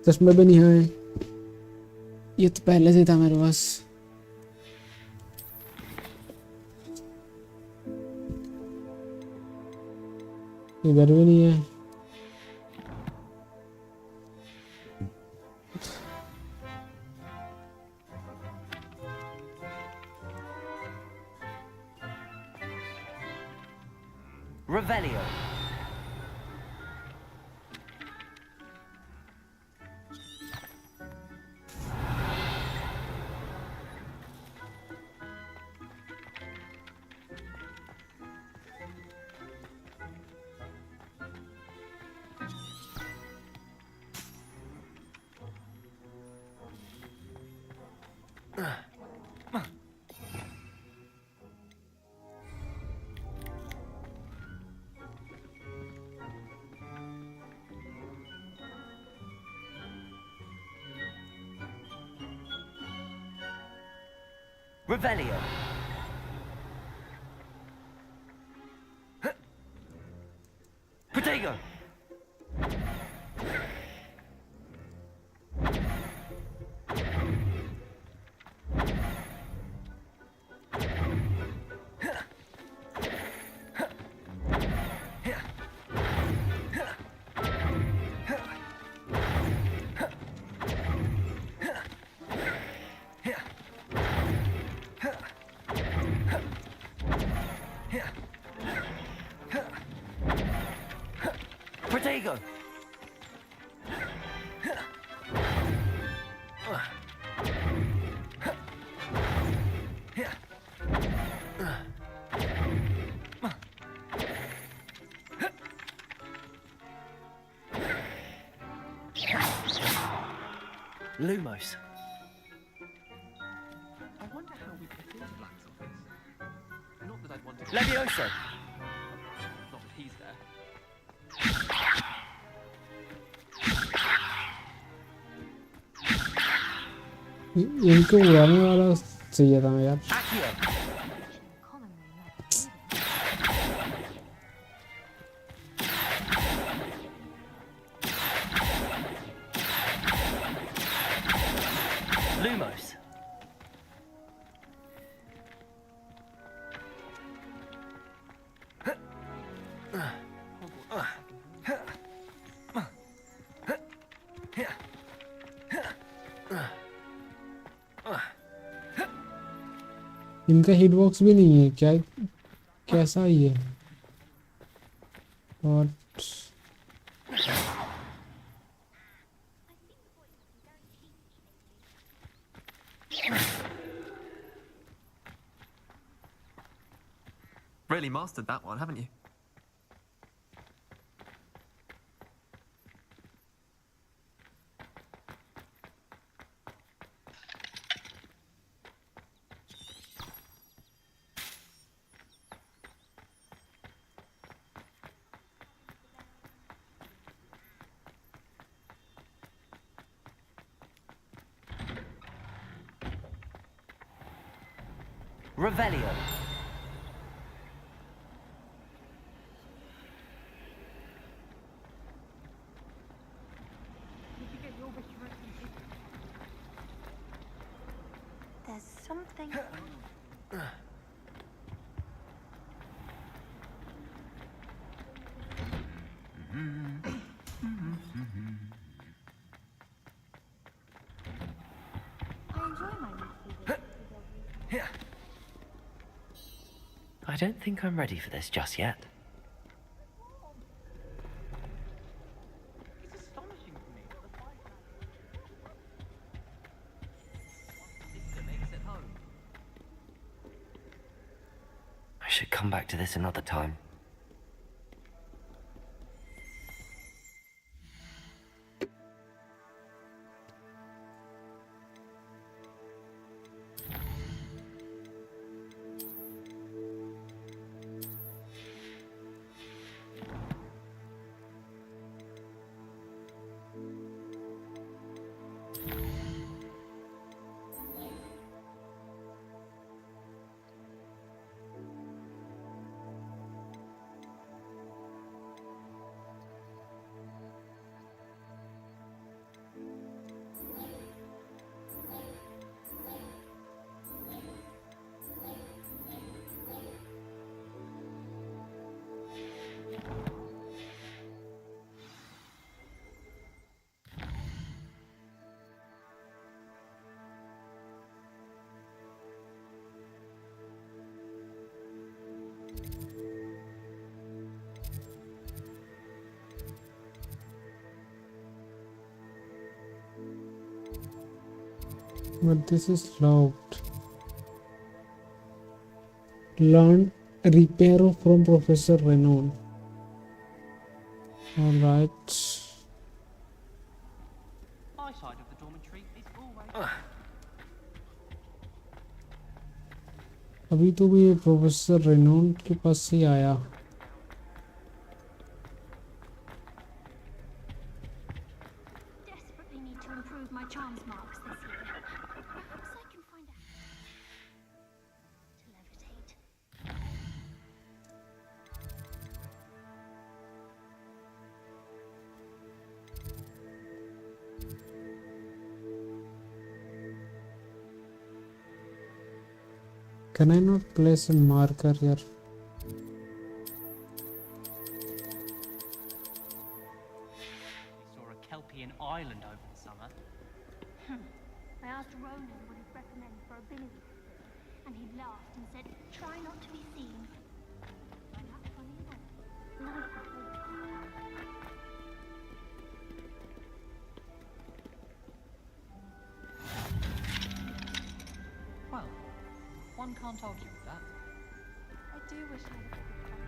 चश्मे भी नहीं है, ये तो पहले से था मेरे पास। इधर भी नहीं है। Revelio. Revelio. Protego. Protego. Lumos. I wonder how we get into Black's office. Not that I'd want to. Levioso. Not that he's there. इनको उड़ाने वाला चाहिए था यार। Lumos. इनका हिट बॉक्स भी नहीं है क्या? कैसा ये? और Really mastered that one, haven't you? Revelio. There's something. I don't think I'm ready for this just yet. It's astonishing to me that the five sister makes at home. I should come back to this another time. But this is locked. Learn repair from Professor Renon. Alright. My side of the dormitory is always. अभी तो भी professor Renan के पास से आया. Desperately need to improve my charms marks this year. Perhaps I can find out to levitate. Can I not place a marker here? We saw a Kelpian island over the summer. I asked Ronan what he'd recommend for a ability, and he laughed and said, "Try not to be seen." Isn't that funny? Life is Well, one can't argue with that. I do wish I had a bit of fun.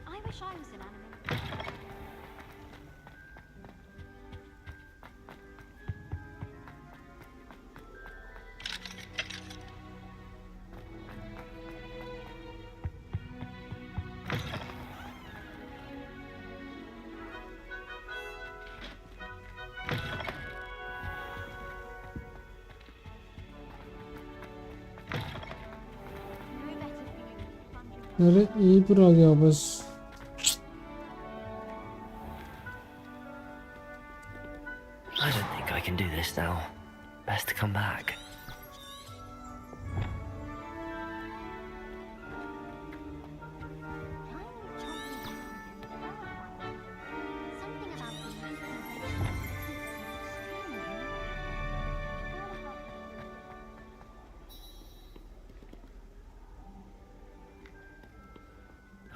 I wish I was an anime. अरे यहीं पर आ गया बस. I don't think I can do this now. Best to come back.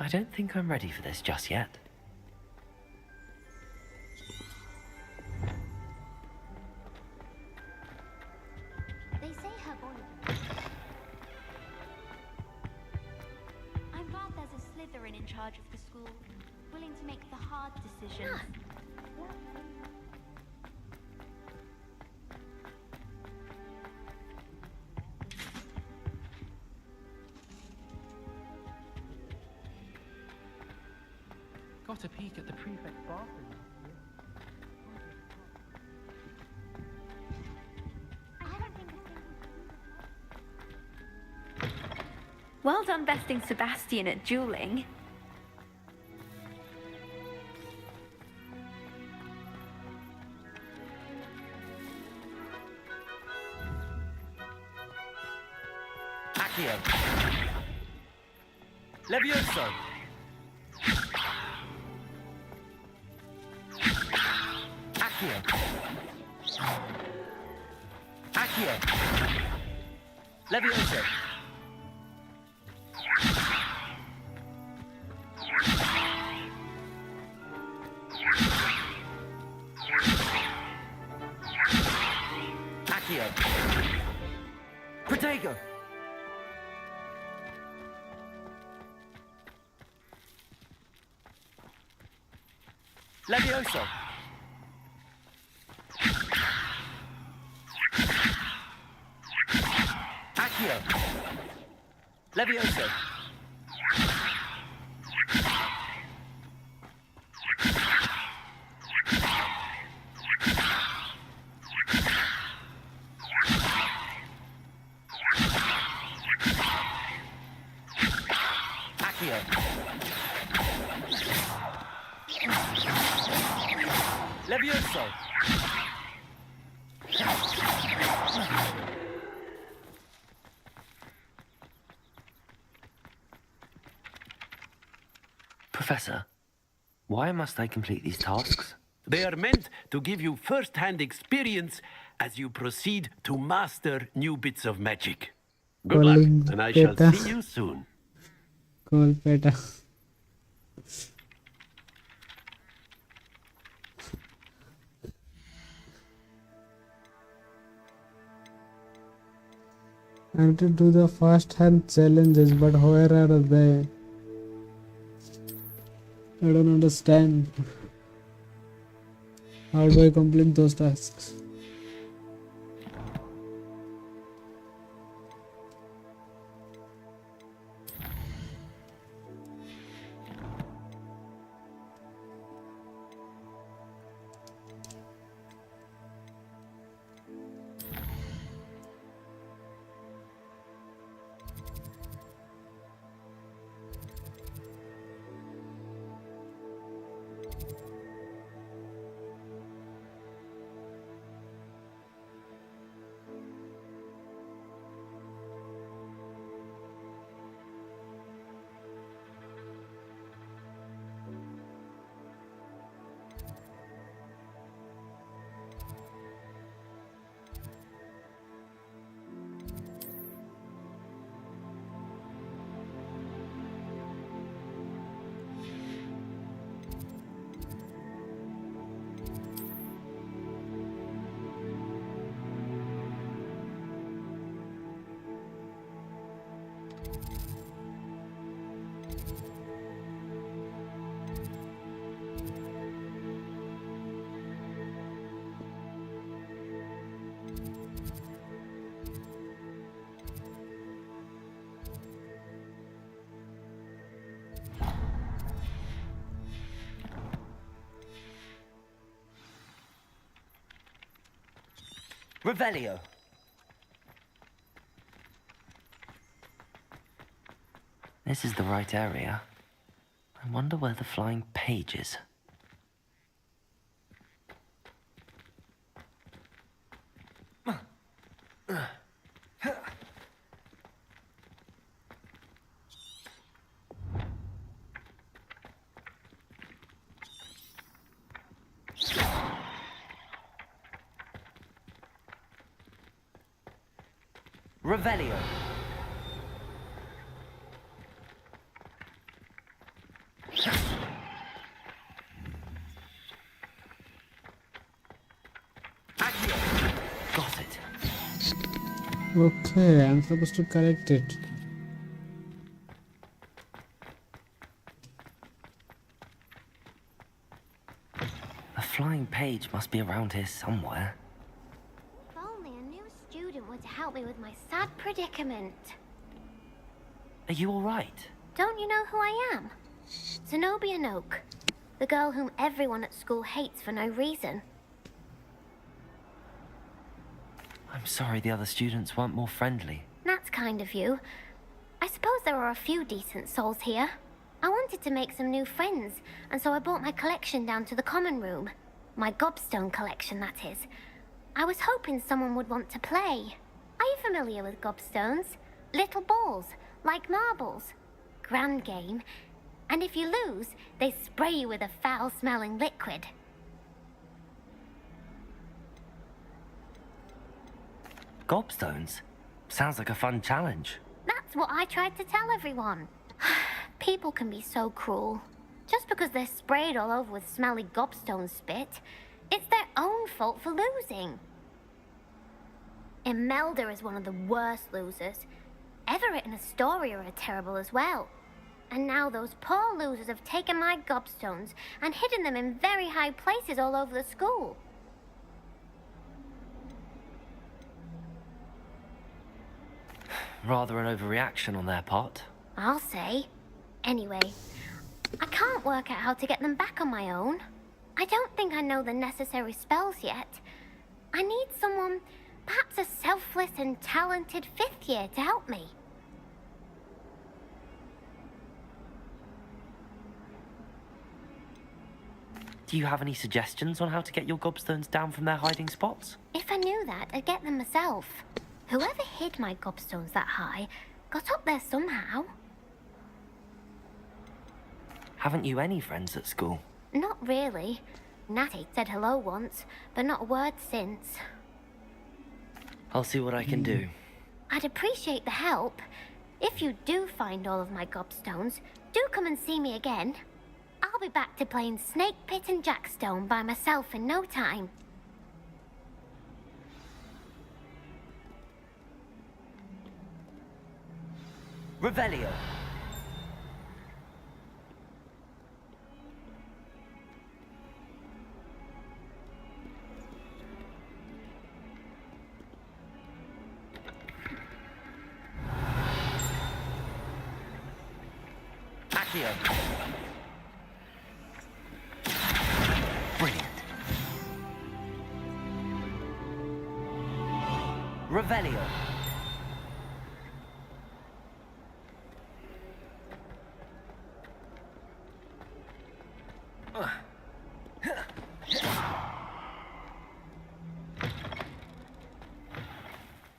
I don't think I'm ready for this just yet. They say her body. I'm glad there's a Slytherin in charge of the school, willing to make the hard decisions. got a peek at the prefect's bathroom. Well done besting Sebastian at dueling. Accio. Levioso. Accio. Accio. Levioso. Accio. Protego. Levioso. Accio. Levioso. Accio. Levioso. Professor, why must I complete these tasks? They are meant to give you first-hand experience as you proceed to master new bits of magic. Good luck, and I shall see you soon. Colpeta. I have to do the first-hand challenges, but where are they? I don't understand. How do I complete those tasks? Revelio. This is the right area. I wonder where the flying page is. Revelio. Got it. Okay, I'm supposed to collect it. A flying page must be around here somewhere. If only a new student were to help me with my sad predicament. Are you all right? Don't you know who I am? Zenobia Noak. The girl whom everyone at school hates for no reason. I'm sorry the other students weren't more friendly. That's kind of you. I suppose there are a few decent souls here. I wanted to make some new friends, and so I brought my collection down to the common room. My gobstone collection, that is. I was hoping someone would want to play. Are you familiar with gobstones? Little balls, like marbles. Grand game. And if you lose, they spray you with a foul-smelling liquid. Gobstones? Sounds like a fun challenge. That's what I tried to tell everyone. People can be so cruel. Just because they're sprayed all over with smelly gobstone spit, it's their own fault for losing. Imelda is one of the worst losers. Everett and Astoria are terrible as well. And now those poor losers have taken my gobstones and hidden them in very high places all over the school. Rather an overreaction on their part. I'll say. Anyway, I can't work out how to get them back on my own. I don't think I know the necessary spells yet. I need someone, perhaps a selfless and talented 5th year to help me. Do you have any suggestions on how to get your gobstones down from their hiding spots? If I knew that, I'd get them myself. Whoever hid my gobstones that high got up there somehow. Haven't you any friends at school? Not really. Natty said hello once, but not a word since. I'll see what I can do. I'd appreciate the help. If you do find all of my gobstones, do come and see me again. I'll be back to playing Snake Pit and Jackstone by myself in no time. Revelio. Accio. Brilliant. Revelio.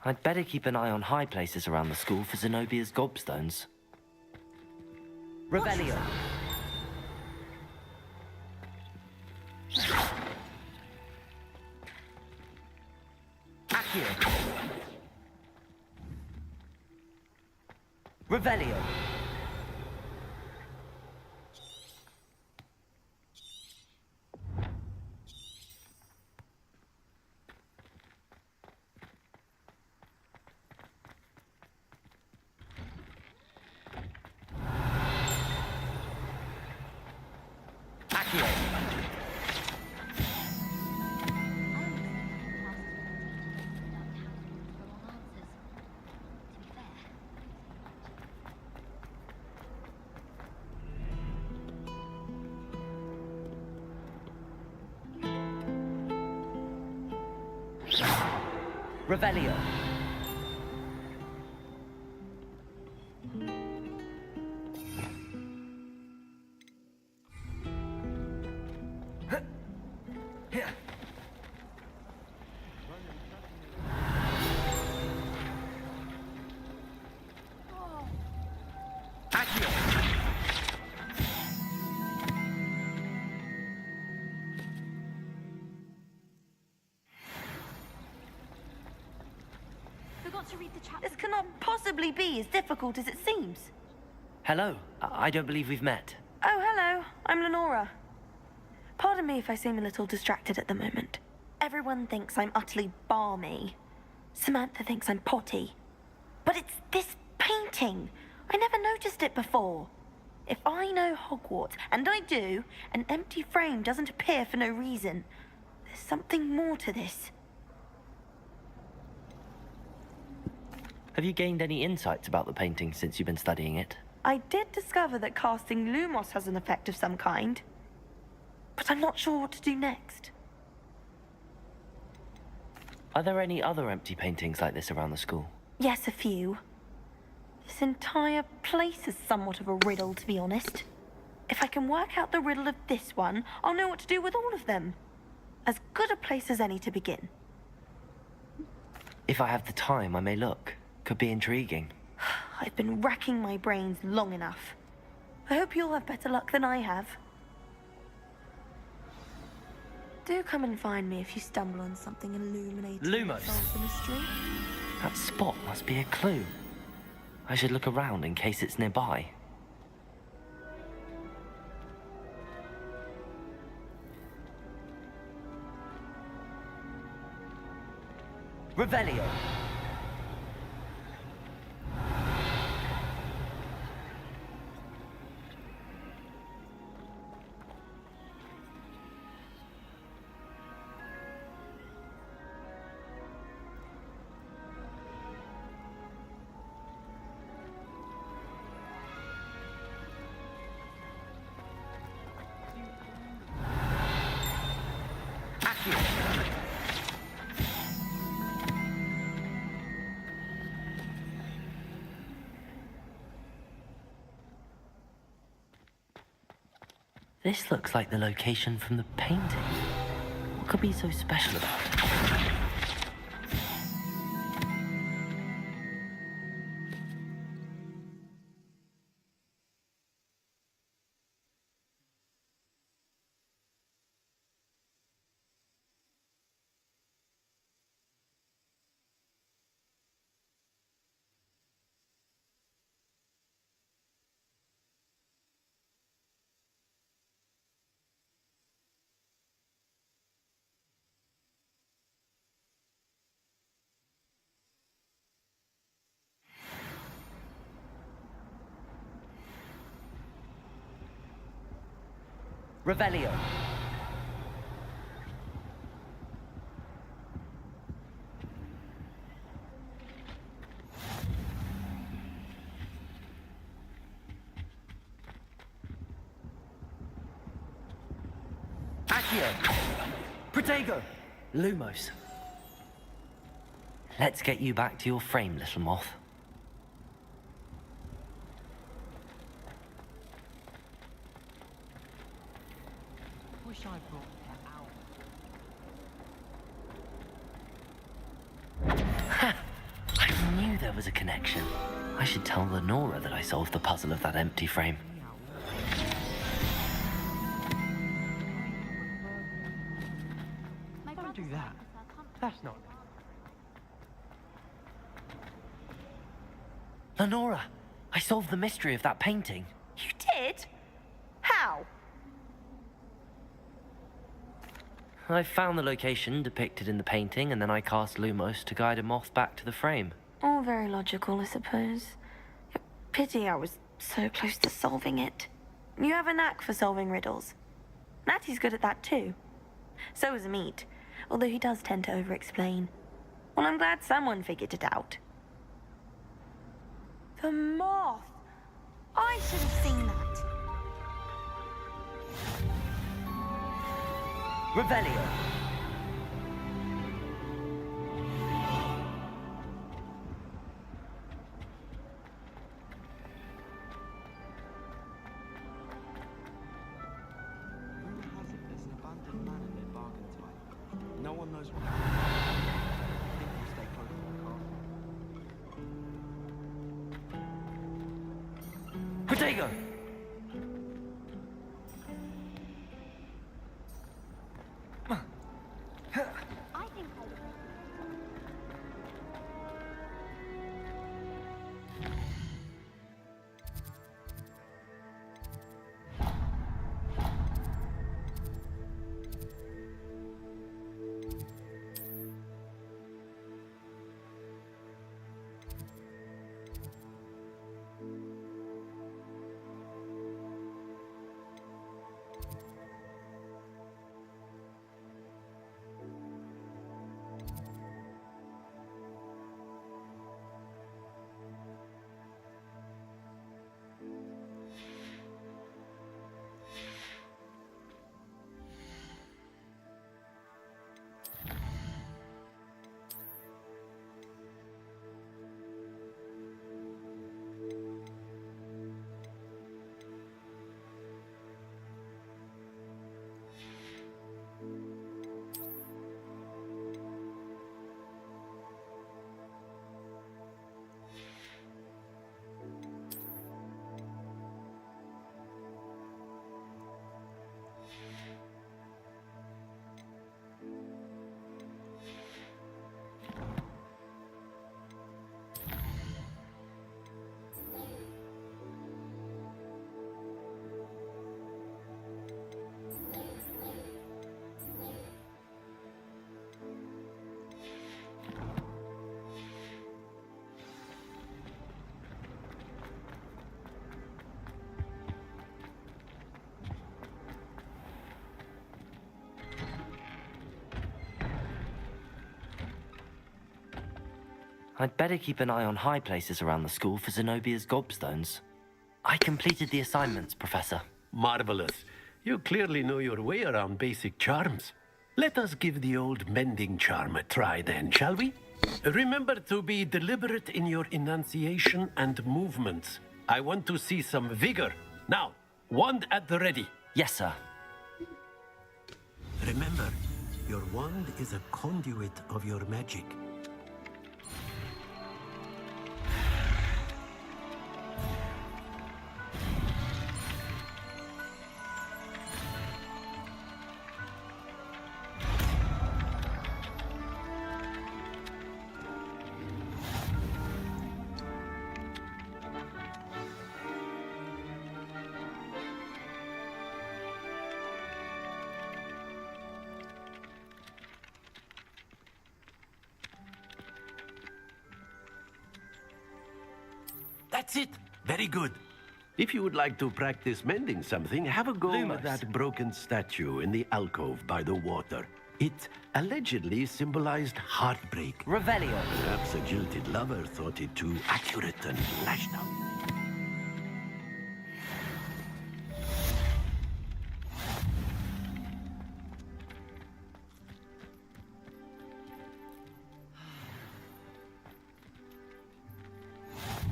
I'd better keep an eye on high places around the school for Zenobia's gobstones. Revelio. Accio. Revelio. Revelio. This cannot possibly be as difficult as it seems. Hello. I don't believe we've met. Oh, hello. I'm Lenora. Pardon me if I seem a little distracted at the moment. Everyone thinks I'm utterly balmy. Samantha thinks I'm potty. But it's this painting. I never noticed it before. If I know Hogwarts, and I do, an empty frame doesn't appear for no reason. There's something more to this. Have you gained any insights about the painting since you've been studying it? I did discover that casting Lumos has an effect of some kind. but I'm not sure what to do next. Are there any other empty paintings like this around the school? Yes, a few. This entire place is somewhat of a riddle, to be honest. If I can work out the riddle of this one, I'll know what to do with all of them. As good a place as any to begin. If I have the time, I may look. Could be intriguing. I've been racking my brains long enough. I hope you'll have better luck than I have. Do come and find me if you stumble on something illuminating. Lumos. Solve the mystery. That spot must be a clue. I should look around in case it's nearby. Revelio. This looks like the location from the painting. What could be so special about it? Revelio. Accio. Protego. Lumos. Let's get you back to your frame, little moth. Wish I brought Ha! I knew there was a connection. I should tell Lenora that I solved the puzzle of that empty frame. Don't do that. That's not. Lenora, I solved the mystery of that painting. You did? How? I found the location depicted in the painting, and then I cast Lumos to guide a moth back to the frame. All very logical, I suppose. A pity I was so close to solving it. You have a knack for solving riddles. Natty's good at that too. So is Meat, although he does tend to over-explain. Well, I'm glad someone figured it out. The moth! I should have seen that. Revelio. No one knows what happened. I think we'll stay close to the castle. Protego! I'd better keep an eye on high places around the school for Zenobia's gobstones. I completed the assignments, Professor. Marvelous. You clearly know your way around basic charms. Let us give the old mending charm a try then, shall we? Remember to be deliberate in your enunciation and movements. I want to see some vigor. Now, wand at the ready. Yes, sir. Remember, your wand is a conduit of your magic. That's it. Very good. If you would like to practice mending something, have a go with that broken statue in the alcove by the water. It allegedly symbolized heartbreak. Revelio. Perhaps a jilted lover thought it too accurate and lashed out.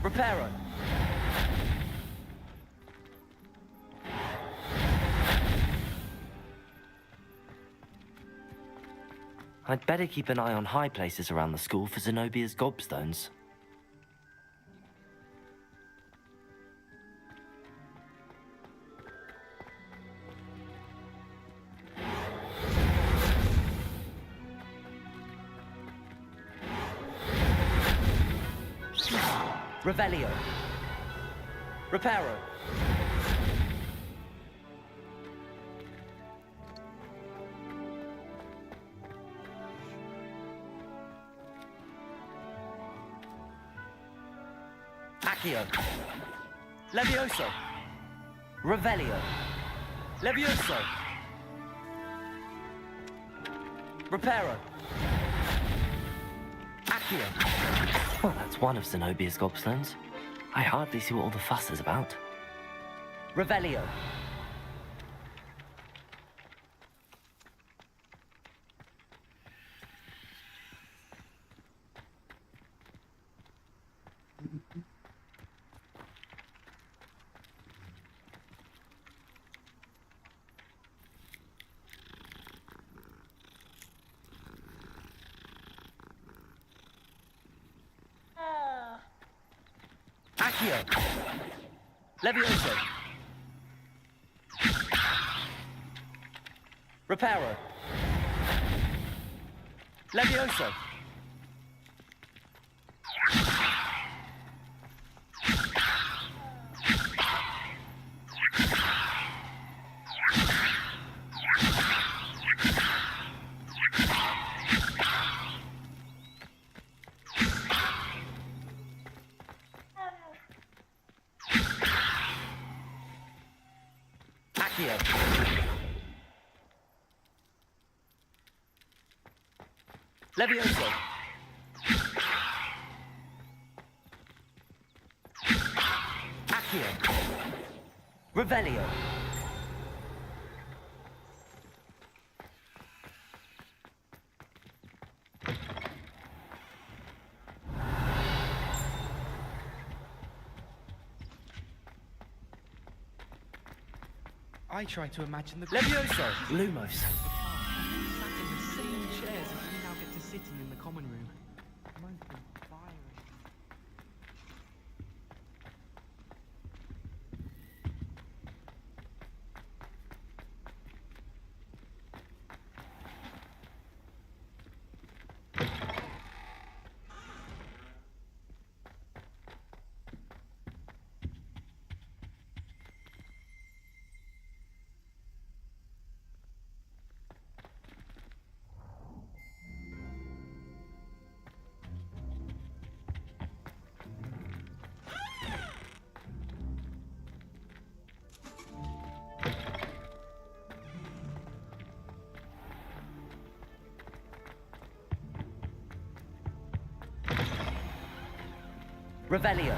Reparo. I'd better keep an eye on high places around the school for Zenobia's gobstones. Revelio. Reparo. Accio. Levioso. Revelio. Levioso. Reparo. Accio. Well, that's one of Zenobia's gobstones. I hardly see what all the fuss is about. Revelio. Accio. Levioso. Reparo. Levioso. Accio. Levioso. Accio. Revelio. I try to imagine the Levioso. Lumos. sat in the same chairs as we now get to sitting in the common room. Mine's been firing. Revelio.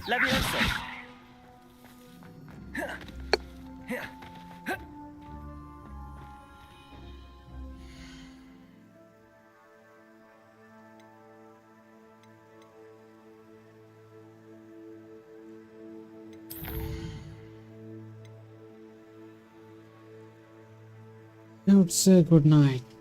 Levioso. I would say good night.